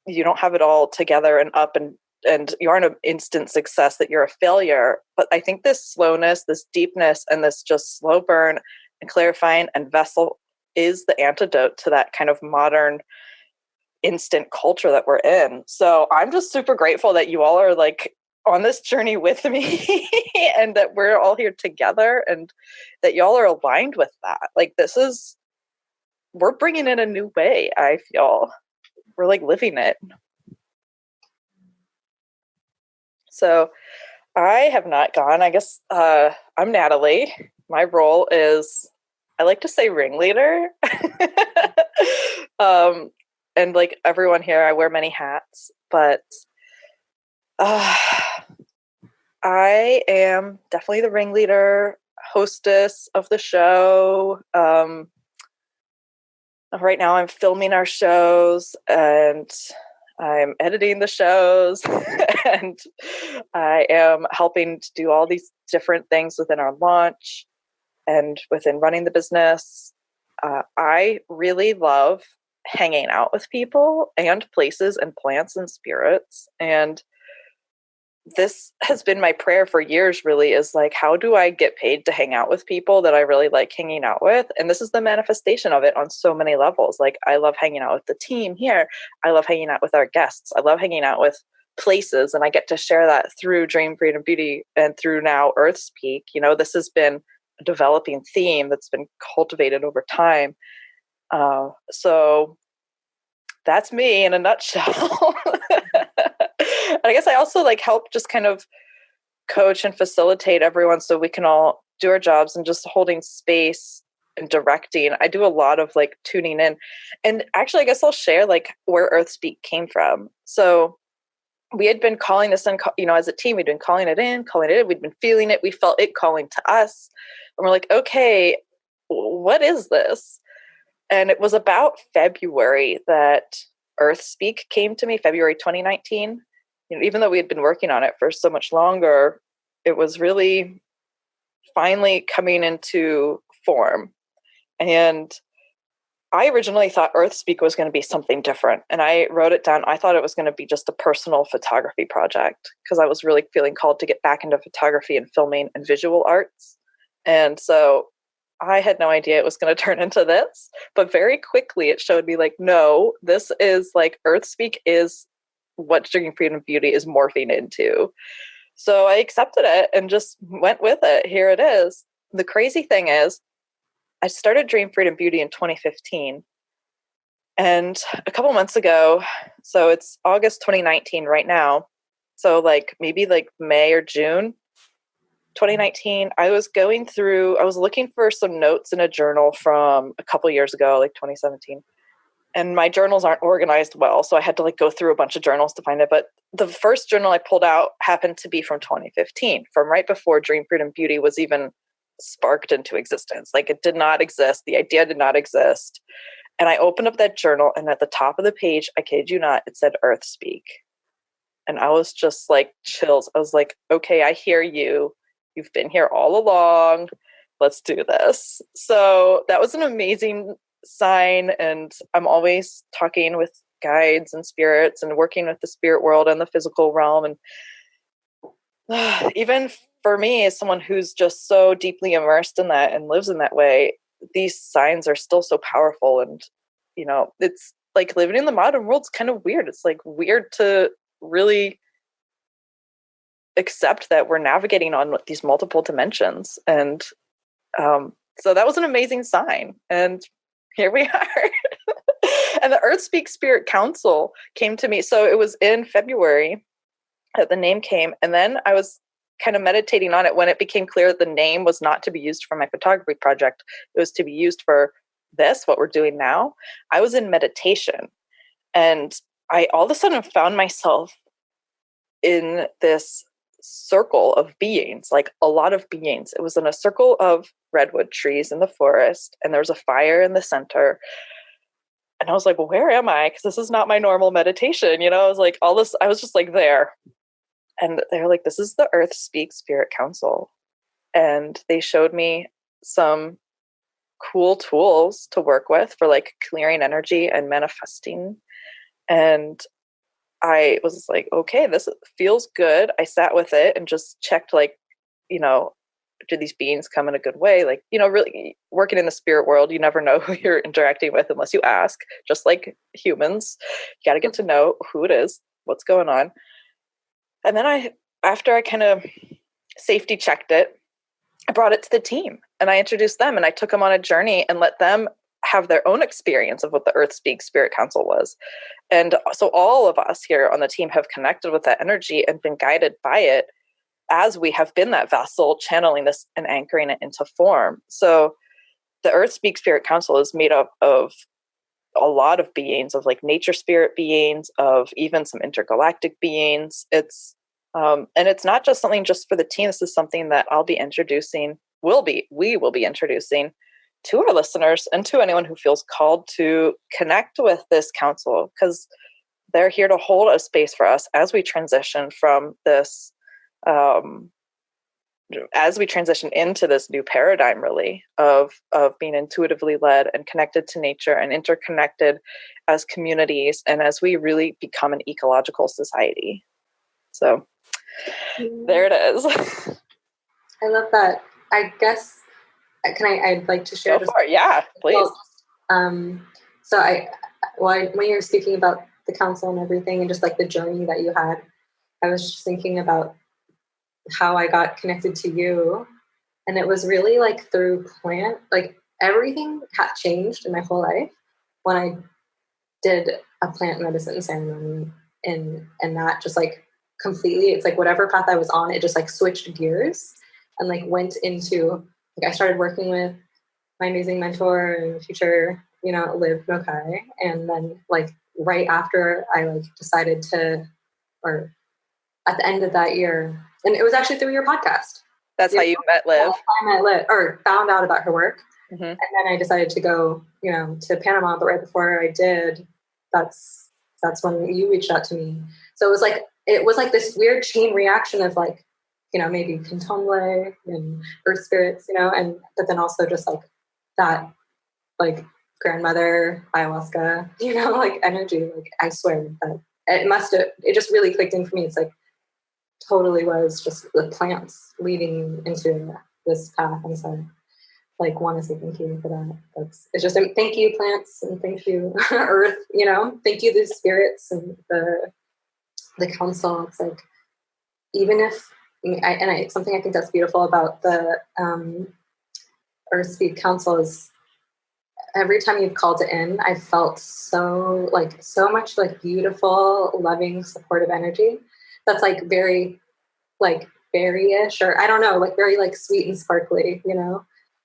you don't have it all together and up and you aren't an instant success, that you're a failure. But I think this slowness, this deepness, and this just slow burn and clarifying and vessel is the antidote to that kind of modern instant culture that we're in. So I'm just super grateful that you all are like on this journey with me and that we're all here together and that y'all are aligned with that. Like we're bringing in a new way. I feel we're like living it. So I have not gone. I guess I'm Natalie. My role is, I like to say, ringleader. And like everyone here, I wear many hats, but I am definitely the ringleader, hostess of the show. Right now I'm filming our shows and I'm editing the shows and I am helping to do all these different things within our launch and within running the business. I really love hanging out with people and places and plants and spirits. And this has been my prayer for years, really, is like, how do I get paid to hang out with people that I really like hanging out with? And this is the manifestation of it on so many levels. Like, I love hanging out with the team here. I love hanging out with our guests. I love hanging out with places. And I get to share that through Dream, Freedom, Beauty and through now Earth Speak. This has been a developing theme that's been cultivated over time. So that's me in a nutshell. And I guess I also like help just kind of coach and facilitate everyone so we can all do our jobs and just holding space and directing. I do a lot of like tuning in. And actually, I guess I'll share like where Earth Speak came from. So we had been calling this in, as a team, we'd been calling it in. We'd been feeling it. We felt it calling to us. And we're like, okay, what is this? And it was about February that Earth Speak came to me, February 2019. Even though we had been working on it for so much longer, it was really finally coming into form. And I originally thought Earth Speak was going to be something different. And I wrote it down. I thought it was going to be just a personal photography project because I was really feeling called to get back into photography and filming and visual arts. And so I had no idea it was going to turn into this, but very quickly it showed me like, no, this is like Earth Speak is what Dream, Freedom, Beauty is morphing into. So I accepted it and just went with it. Here it is. The crazy thing is I started Dream, Freedom, Beauty in 2015. And a couple months ago, so it's August 2019 right now. So like maybe like May or June 2019, I was looking for some notes in a journal from a couple years ago, like 2017. And my journals aren't organized well, so I had to like go through a bunch of journals to find it. But the first journal I pulled out happened to be from 2015, from right before Dream, Freedom, Beauty was even sparked into existence. Like it did not exist. The idea did not exist. And I opened up that journal, and at the top of the page, I kid you not, it said Earth Speak. And I was just like chills. I was like, okay, I hear you. You've been here all along. Let's do this. So that was an amazing sign. And I'm always talking with guides and spirits and working with the spirit world and the physical realm. And even for me, as someone who's just so deeply immersed in that and lives in that way, these signs are still so powerful. And, it's like living in the modern world's kind of weird. It's like weird to really accept that we're navigating on these multiple dimensions. And so that was an amazing sign. And here we are. And And the Earth Speak Spirit Council came to me. So it was in February that the name came. And then I was kind of meditating on it when it became clear that the name was not to be used for my photography project. It was to be used for this, what we're doing now. I was in meditation, and I all of a sudden found myself in this circle of beings, like a lot of beings. It was in a circle of redwood trees in the forest, and there was a fire in the center. And I was like, well, where am I? Because this is not my normal meditation. You know, I was like, all this, I was just like there. And they were like, this is the Earth Speak Spirit Council. And they showed me some cool tools to work with for like clearing energy and manifesting. And I was like, okay, this feels good. I sat with it and just checked, like, you know, do these beings come in a good way? Like, you know, really working in the spirit world, you never know who you're interacting with unless you ask. Just like humans, you got to get to know who it is, what's going on. And then after I kind of safety checked it, I brought it to the team and I introduced them and I took them on a journey and let them have their own experience of what the Earth Speak Spirit Council was. And so all of us here on the team have connected with that energy and been guided by it as we have been that vessel channeling this and anchoring it into form. So the Earth Speak Spirit Council is made up of a lot of beings, of like nature spirit beings, of even some intergalactic beings. It's and it's not just something just for the team. This is something that we will be introducing to our listeners and to anyone who feels called to connect with this council, because they're here to hold a space for us as we transition from this, as we transition into this new paradigm, really, of being intuitively led and connected to nature and interconnected as communities, and as we really become an ecological society. So there it is. I love that. I guess, I'd like to share. Go for it. Yeah, please. So when you were speaking about the council and everything and just like the journey that you had, I was just thinking about how I got connected to you. And it was really like through plant, like everything had changed in my whole life when I did a plant medicine ceremony, and that just like completely, it's like whatever path I was on, it just like switched gears and like went into, like I started working with my amazing mentor and future, you know, Liv Nokai. And then like right after I like decided to, or at the end of that year, and it was actually through your podcast. That's how you met Liv. I met Liv, or found out about her work. Mm-hmm. And then I decided to go, you know, to Panama. But right before I did, that's when you reached out to me. So it was like this weird chain reaction of like, you know, maybe Candomblé and earth spirits, you know, but then also just like that, like grandmother ayahuasca, you know, like energy. Like I swear that it just really clicked in for me. It's like totally was just the plants leading into this path. And so like want to say thank you for that. It's just thank you plants, and thank you earth, you know, thank you the spirits and the council. It's like, even if something I think that's beautiful about the Earth Speak Council is every time you've called it in, I felt so much like beautiful, loving, supportive energy. That's like very like berry-ish, or I don't know, like very like sweet and sparkly, you know?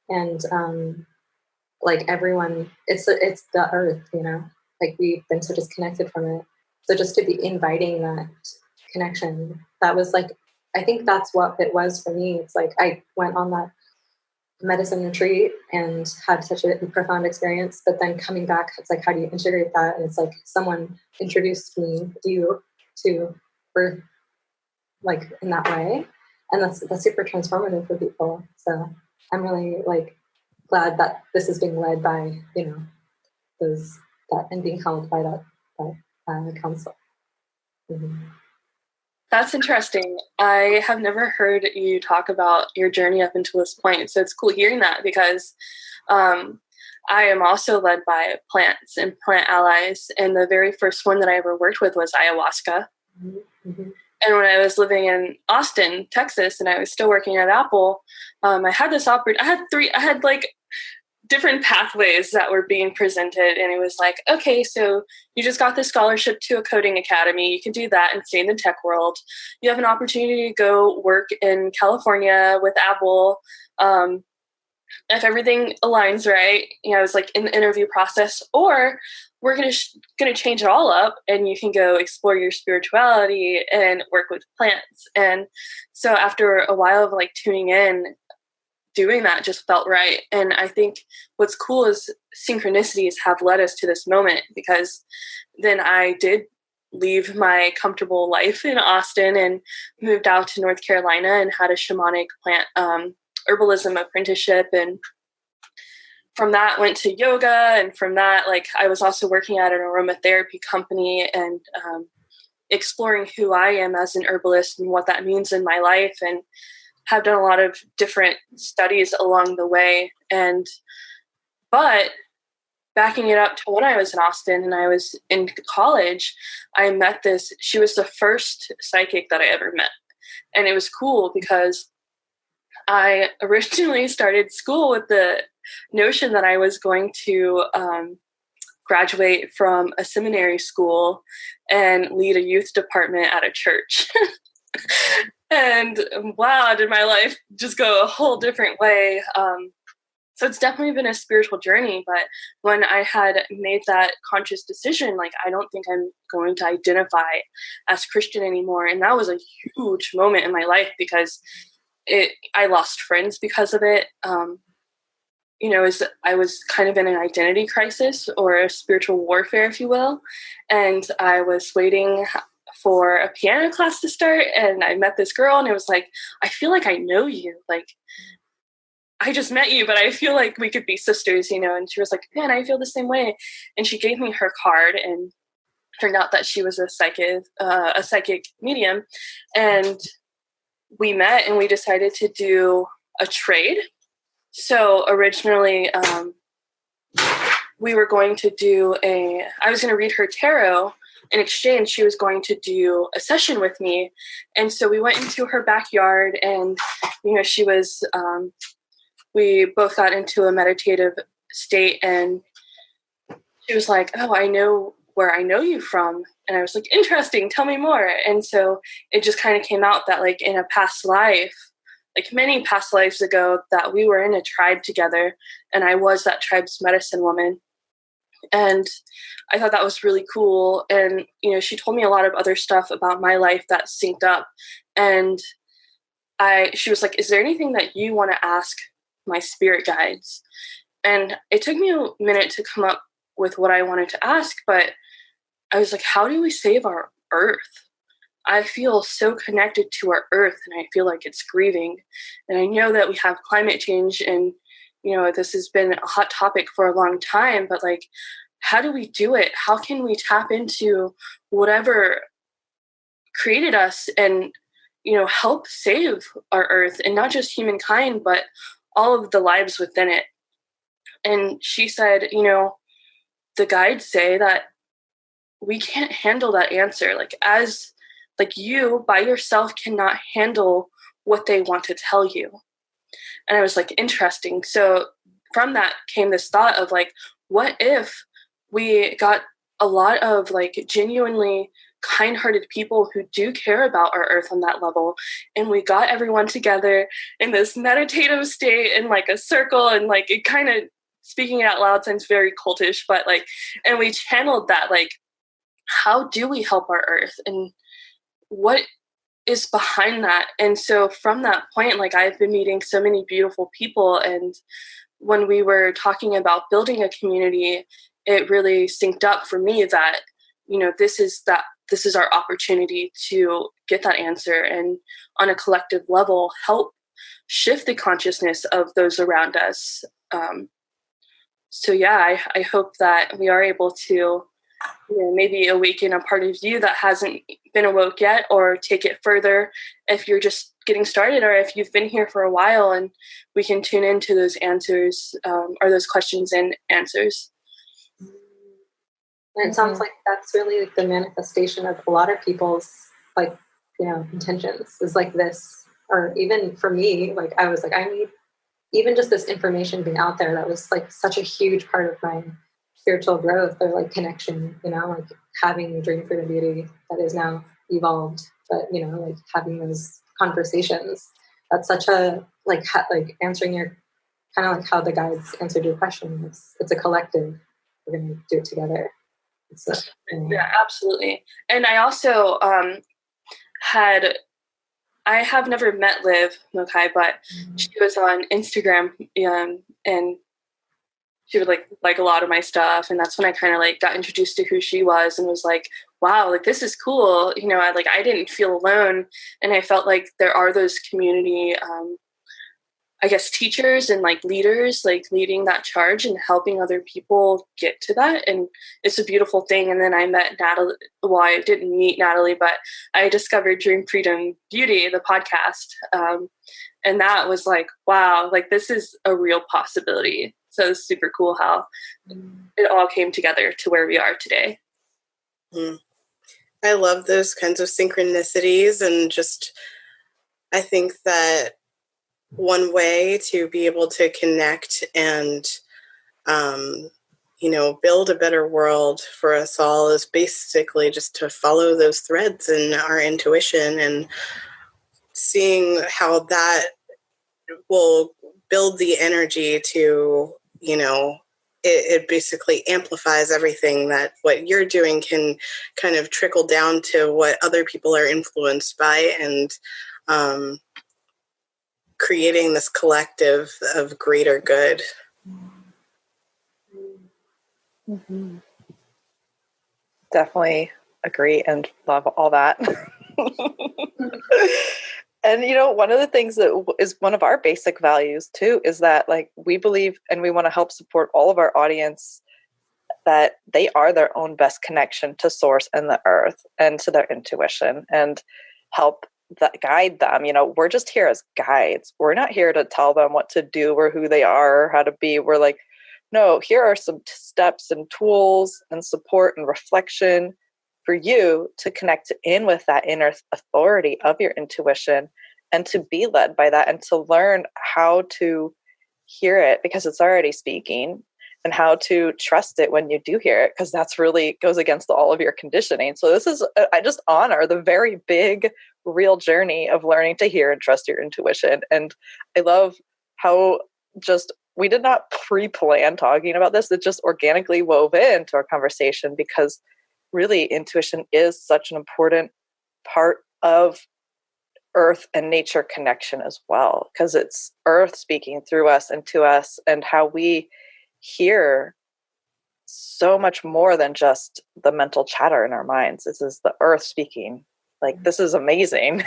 And like everyone, it's the earth, you know? Like we've been so disconnected from it. So just to be inviting that connection, that was like, I think that's what it was for me. It's like I went on that medicine retreat and had such a profound experience, but then coming back, it's like, how do you integrate that? And it's like someone introduced you to earth, like in that way, and that's super transformative for people. So I'm really like glad that this is being led by, you know, that and being held by that council. Mm-hmm. That's interesting. I have never heard you talk about your journey up until this point. So it's cool hearing that, because I am also led by plants and plant allies. And the very first one that I ever worked with was ayahuasca. Mm-hmm. And when I was living in Austin, Texas, and I was still working at Apple, I had this I had like different pathways that were being presented. And it was like, okay, so you just got this scholarship to a coding academy. You can do that and stay in the tech world. You have an opportunity to go work in California with Apple. If everything aligns right, it's like in the interview process, or we're going to change it all up and you can go explore your spirituality and work with plants. And so after a while of like tuning in, doing that just felt right. And I think what's cool is synchronicities have led us to this moment, because then I did leave my comfortable life in Austin and moved out to North Carolina and had a shamanic plant herbalism apprenticeship. And from that went to yoga. And from that, like, I was also working at an aromatherapy company and exploring who I am as an herbalist and what that means in my life, and have done a lot of different studies along the way. But backing it up to when I was in Austin and I was in college, I met she was the first psychic that I ever met. And it was cool because I originally started school with the notion that I was going to graduate from a seminary school and lead a youth department at a church. And wow, did my life just go a whole different way. So it's definitely been a spiritual journey. But when I had made that conscious decision, like, I don't think I'm going to identify as Christian anymore. And that was a huge moment in my life, because I lost friends because of it. I was kind of in an identity crisis, or a spiritual warfare, if you will. And I was waiting for a piano class to start, and I met this girl, and it was like, I feel like I know you. Like, I just met you, but I feel like we could be sisters, And she was like, man, I feel the same way. And she gave me her card, and turned out that she was a psychic medium. And we met, and we decided to do a trade. So originally, we were going to I was going to read her tarot. In exchange, she was going to do a session with me. And so we went into her backyard, and, she was, we both got into a meditative state, and she was like, oh, I know where I know you from. And I was like, interesting, tell me more. And so it just kind of came out that, like, in a past life, like many past lives ago, that we were in a tribe together, and I was that tribe's medicine woman. And I thought that was really cool. And, she told me a lot of other stuff about my life that synced up. And she was like, is there anything that you want to ask my spirit guides? And it took me a minute to come up with what I wanted to ask, but I was like, how do we save our earth? I feel so connected to our earth, and I feel like it's grieving. And I know that we have climate change, and this has been a hot topic for a long time, but, like, how do we do it? How can we tap into whatever created us and, help save our earth, and not just humankind, but all of the lives within it? And she said, the guides say that we can't handle that answer. Like you by yourself cannot handle what they want to tell you. And I was like, interesting. So from that came this thought of, like, what if we got a lot of, like, genuinely kind-hearted people who do care about our earth on that level, and we got everyone together in this meditative state in, like, a circle, and, like, it kind of, speaking it out loud sounds very cultish, but, like, and we channeled that, like, how do we help our earth, and what is behind that? And so from that point, like, I've been meeting so many beautiful people, and when we were talking about building a community, it really synced up for me that, this is our opportunity to get that answer, and on a collective level, help shift the consciousness of those around us. So yeah, I hope that we are able to, maybe awaken a part of you that hasn't been awoke yet, or take it further if you're just getting started, or if you've been here for a while, and we can tune into those answers, or those questions and answers. And it sounds like that's really, like, the manifestation of a lot of people's, like, intentions is like this. Or even for me, like, I was like, I need even just this information being out there, that was like such a huge part of my spiritual growth, or like connection, you know, like having dream freedom beauty that is now evolved, but you know, like having those conversations. That's such a like answering your kind of like how the guides answered your question. It's a collective. We're gonna do it together. Yeah, absolutely. And I also I have never met Liv Mokai, but she was on Instagram, and she would like a lot of my stuff, and that's when I kind of like got introduced to who she was, and was like, wow, like this is cool. You know, I didn't feel alone, and I felt like there are those community I guess teachers and like leaders like leading that charge and helping other people get to that, and it's a beautiful thing. And then I met Natalie. Well, I didn't meet Natalie, but I discovered Dream Freedom Beauty, the podcast, and that was like, wow, like this is a real possibility. So it's super cool how it all came together to where we are today. I love those kinds of synchronicities, and just I think that one way to be able to connect and, you know, build a better world for us all is basically just to follow those threads in our intuition, and seeing how that will build the energy to, you know, it basically amplifies everything that what you're doing can kind of trickle down to what other people are influenced by, and creating this collective of greater good. Mm-hmm. Definitely agree and love all that. And, you know, one of the things that is one of our basic values too, is that like we believe and we want to help support all of our audience that they are their own best connection to source and the earth and to their intuition, and help that guide them. You know, we're just here as guides. We're not here to tell them what to do or who they are or how to be. We're like, no, here are some steps and tools and support and reflection for you to connect in with that inner authority of your intuition, and to be led by that, and to learn how to hear it because it's already speaking, and how to trust it when you do hear it, because that's really goes against all of your conditioning. So this is, I just honor the very big, real journey of learning to hear and trust your intuition. And I love how just we did not pre-plan talking about this. It just organically wove into our conversation, because really intuition is such an important part of earth and nature connection as well, because it's earth speaking through us and to us, and how we hear so much more than just the mental chatter in our minds. This is the earth speaking. Like, this is amazing.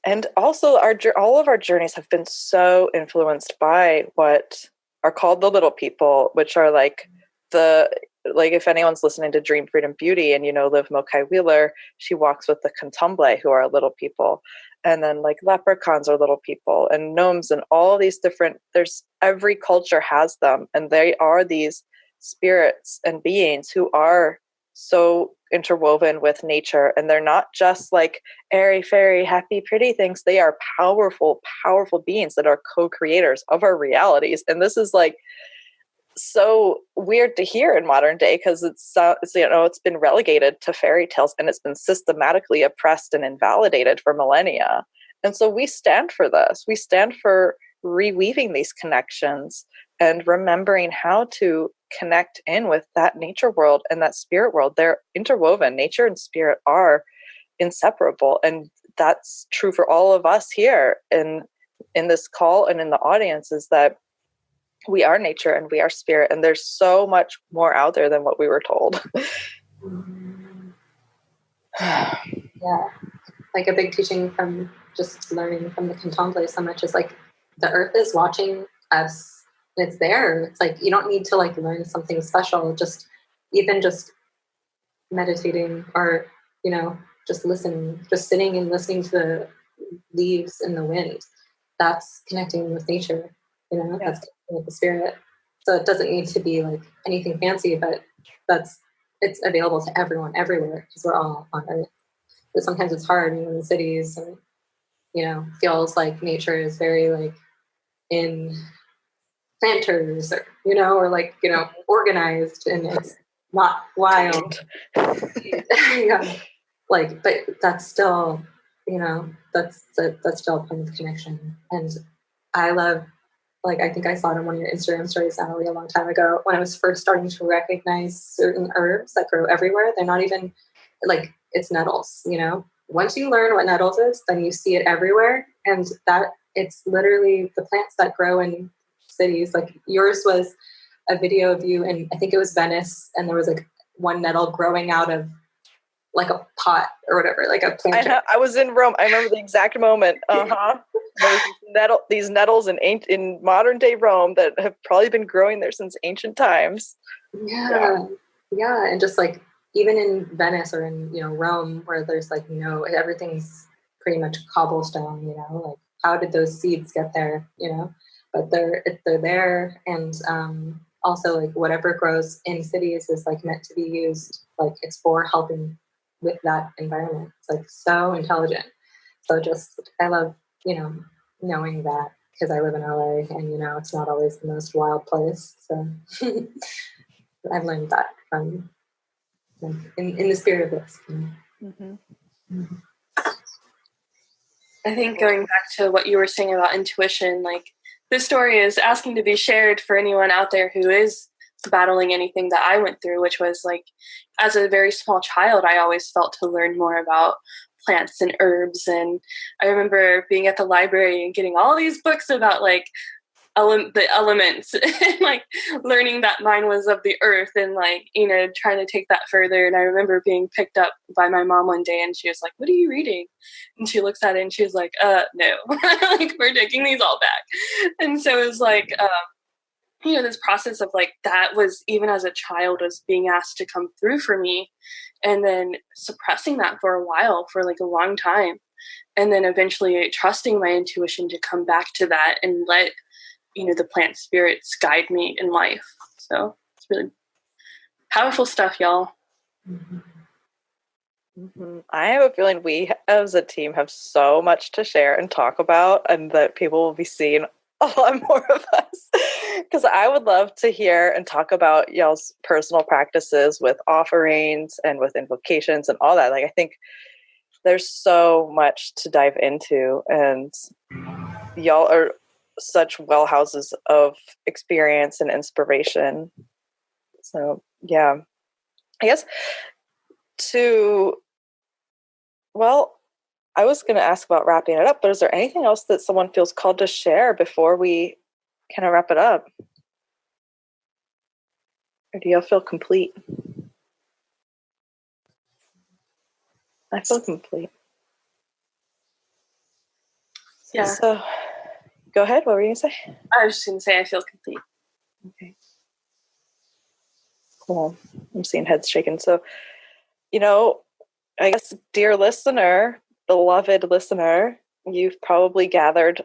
And also all of our journeys have been so influenced by what are called the little people, which are like if anyone's listening to Dream Freedom Beauty and, you know, Liv Mokai Wheeler, she walks with the Candomblé, who are little people. And then like leprechauns are little people, and gnomes, and all these different, every culture has them. And they are these spirits and beings who are so interwoven with nature. And they're not just like airy fairy happy pretty things. They are powerful beings that are co-creators of our realities. And this is like so weird to hear in modern day, because it's you know, it's been relegated to fairy tales, and it's been systematically oppressed and invalidated for millennia. And so we stand for this. We stand for reweaving these connections and remembering how to connect in with that nature world and that spirit world. They're interwoven. Nature and spirit are inseparable. And that's true for all of us here in this call and in the audience, is that we are nature and we are spirit. And there's so much more out there than what we were told. Yeah. Like a big teaching from just learning from the Candomblé so much is like the earth is watching us. It's there. It's like you don't need to like learn something special. Just meditating, or, you know, just listening, just sitting and listening to the leaves in the wind. That's connecting with nature. You know, that's connecting with the spirit. So it doesn't need to be like anything fancy, but it's available to everyone everywhere, because we're all on Earth. But sometimes it's hard, you know, in cities. And feels like nature is very like in planters, or or like organized, and it's not wild. Yeah. Like, but that's still, that's still a point of connection. And I love, like, I think I saw it in one of your Instagram stories, Natalie, a long time ago, when I was first starting to recognize certain herbs that grow everywhere. They're not even like, it's nettles. Once you learn what nettles is, then you see it everywhere, and that it's literally the plants that grow in cities. Like, yours was a video of you, and I think it was Venice, and there was like one nettle growing out of like a pot or whatever, like a planter. I was in Rome. I remember the exact moment. There's these nettles in modern day Rome that have probably been growing there since ancient times. Yeah. And just like, even in Venice or in, Rome, where there's like, everything's pretty much cobblestone, like, how did those seeds get there, but they're there. And also, like, whatever grows in cities is like meant to be used, like, it's for helping with that environment. It's like so intelligent. So just, I love, knowing that, because I live in LA, and it's not always the most wild place. So I've learned that from in the spirit of this. I think going back to what you were saying about intuition, like, this story is asking to be shared for anyone out there who is battling anything that I went through, which was like, as a very small child, I always felt to learn more about plants and herbs. And I remember being at the library and getting all these books about like the elements and like learning that mine was of the earth, and like, trying to take that further. And I remember being picked up by my mom one day, and she was like, "What are you reading?" And she looks at it and she was like, no, like, we're taking these all back. And so it was like, this process of like, that was, even as a child, was being asked to come through for me, and then suppressing that for a while, for like a long time. And then eventually trusting my intuition to come back to that and let, the plant spirits guide me in life. So it's really powerful stuff, y'all. I have a feeling we as a team have so much to share and talk about, and that people will be seeing a lot more of us, because I would love to hear and talk about y'all's personal practices with offerings and with invocations and all that. Like, I think there's so much to dive into, and y'all are such well houses of experience and inspiration. So yeah, I guess I was going to ask about wrapping it up, but is there anything else that someone feels called to share before we kind of wrap it up? Or do y'all feel complete? I feel complete. Yeah. So go ahead. What were you going to say? I was just going to say I feel complete. Okay. Cool. I'm seeing heads shaking. So, I guess, dear listener, beloved listener, you've probably gathered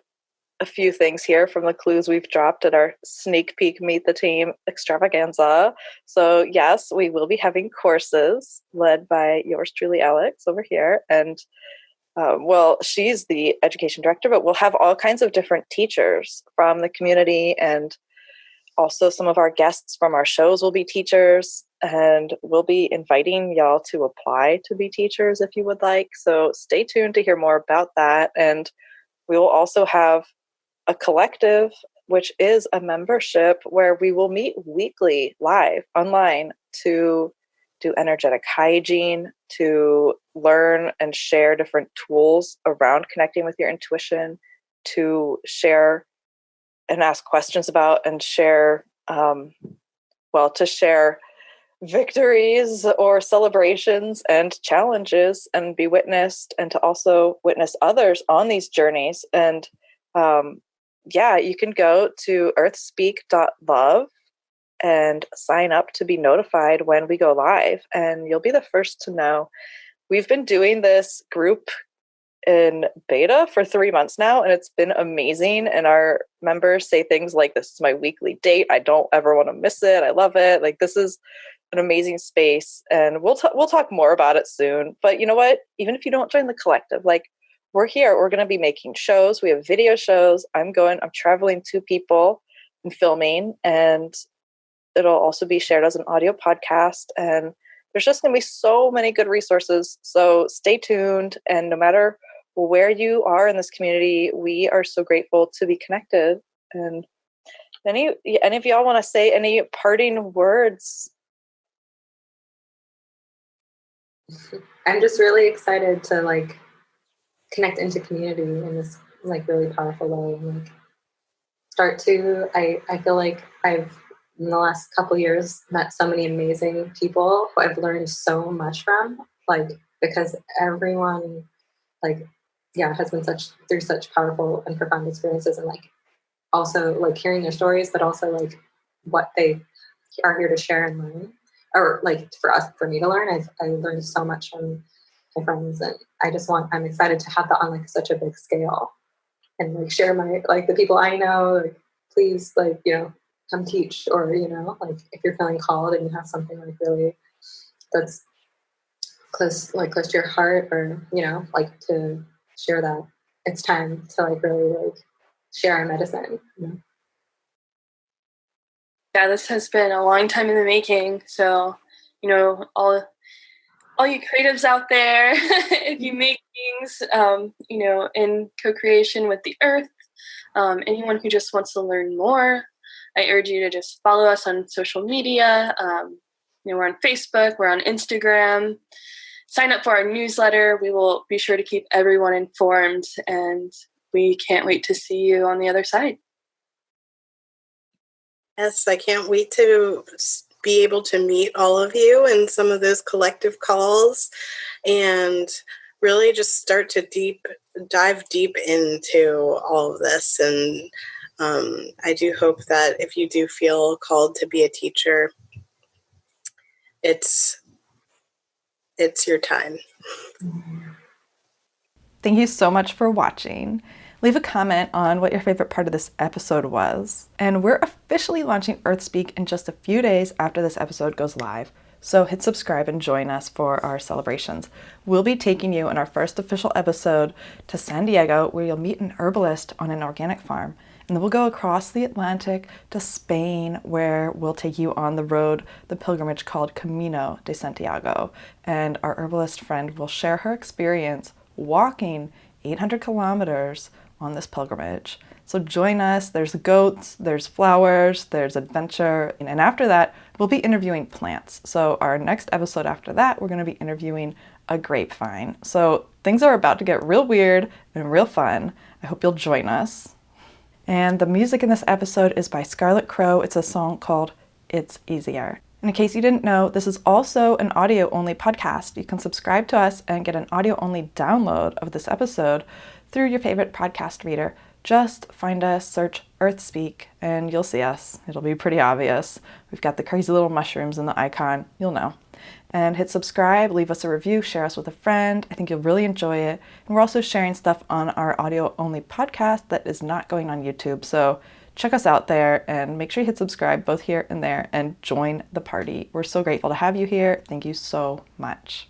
a few things here from the clues we've dropped at our sneak peek Meet the Team extravaganza. So yes, we will be having courses led by yours truly, Alex, over here. And she's the education director, but we'll have all kinds of different teachers from the community, and also some of our guests from our shows will be teachers, and we'll be inviting y'all to apply to be teachers if you would like. So stay tuned to hear more about that. And we will also have a collective, which is a membership, where we will meet weekly live online to do energetic hygiene, to learn and share different tools around connecting with your intuition, to share and ask questions about, and share, to share victories or celebrations and challenges, and be witnessed, and to also witness others on these journeys. And you can go to earthspeak.love and sign up to be notified when we go live, and you'll be the first to know. We've been doing this group in beta for 3 months now, and it's been amazing. And our members say things like, "This is my weekly date. I don't ever want to miss it. I love it. Like, this is an amazing space." And we'll talk more about it soon. But you know what? Even if you don't join the collective, like, we're here. We're going to be making shows. We have video shows. I'm traveling to people and filming, and it'll also be shared as an audio podcast. And there's just going to be so many good resources. So stay tuned. And no matter where you are in this community, we are so grateful to be connected. And any of y'all want to say any parting words? I'm just really excited to like connect into community in this like really powerful way, and like start to I feel like I've in the last couple of years met so many amazing people who I've learned so much from, like because everyone like has been through such powerful and profound experiences, and like also like hearing their stories, but also like what they are here to share and learn, or like for me to learn. I learned so much from my friends, and I'm excited to have that on like such a big scale, and like share my like the people I know, like please like come teach, or like if you're feeling called and you have something like really that's close to your heart, or like to share that, it's time to like really like share our medicine. Yeah, this has been a long time in the making. So, all you creatives out there, if you make things, in co-creation with the earth, anyone who just wants to learn more, I urge you to just follow us on social media. We're on Facebook, we're on Instagram. Sign up for our newsletter. We will be sure to keep everyone informed, and we can't wait to see you on the other side. Yes, I can't wait to be able to meet all of you in some of those collective calls and really just start to dive deep into all of this. And I do hope that if you do feel called to be a teacher, it's your time. Thank you so much for watching. Leave a comment on what your favorite part of this episode was. And we're officially launching EarthSpeak in just a few days after this episode goes live. So hit subscribe and join us for our celebrations. We'll be taking you in our first official episode to San Diego, where you'll meet an herbalist on an organic farm. And then we'll go across the Atlantic to Spain, where we'll take you on the pilgrimage called Camino de Santiago. And our herbalist friend will share her experience walking 800 kilometers on this pilgrimage. So join us. There's goats, there's flowers, there's adventure. And after that, we'll be interviewing plants. So our next episode after that, we're going to be interviewing a grapevine. So things are about to get real weird and real fun. I hope you'll join us. And the music in this episode is by Scarlet Crow. It's a song called It's Easier. And in case you didn't know, this is also an audio-only podcast. You can subscribe to us and get an audio-only download of this episode through your favorite podcast reader. Just find us, search EarthSpeak, and you'll see us. It'll be pretty obvious. We've got the crazy little mushrooms in the icon. You'll know. And hit subscribe, leave us a review, share us with a friend. I think you'll really enjoy it. And we're also sharing stuff on our audio-only podcast that is not going on YouTube. So check us out there and make sure you hit subscribe both here and there and join the party. We're so grateful to have you here. Thank you so much.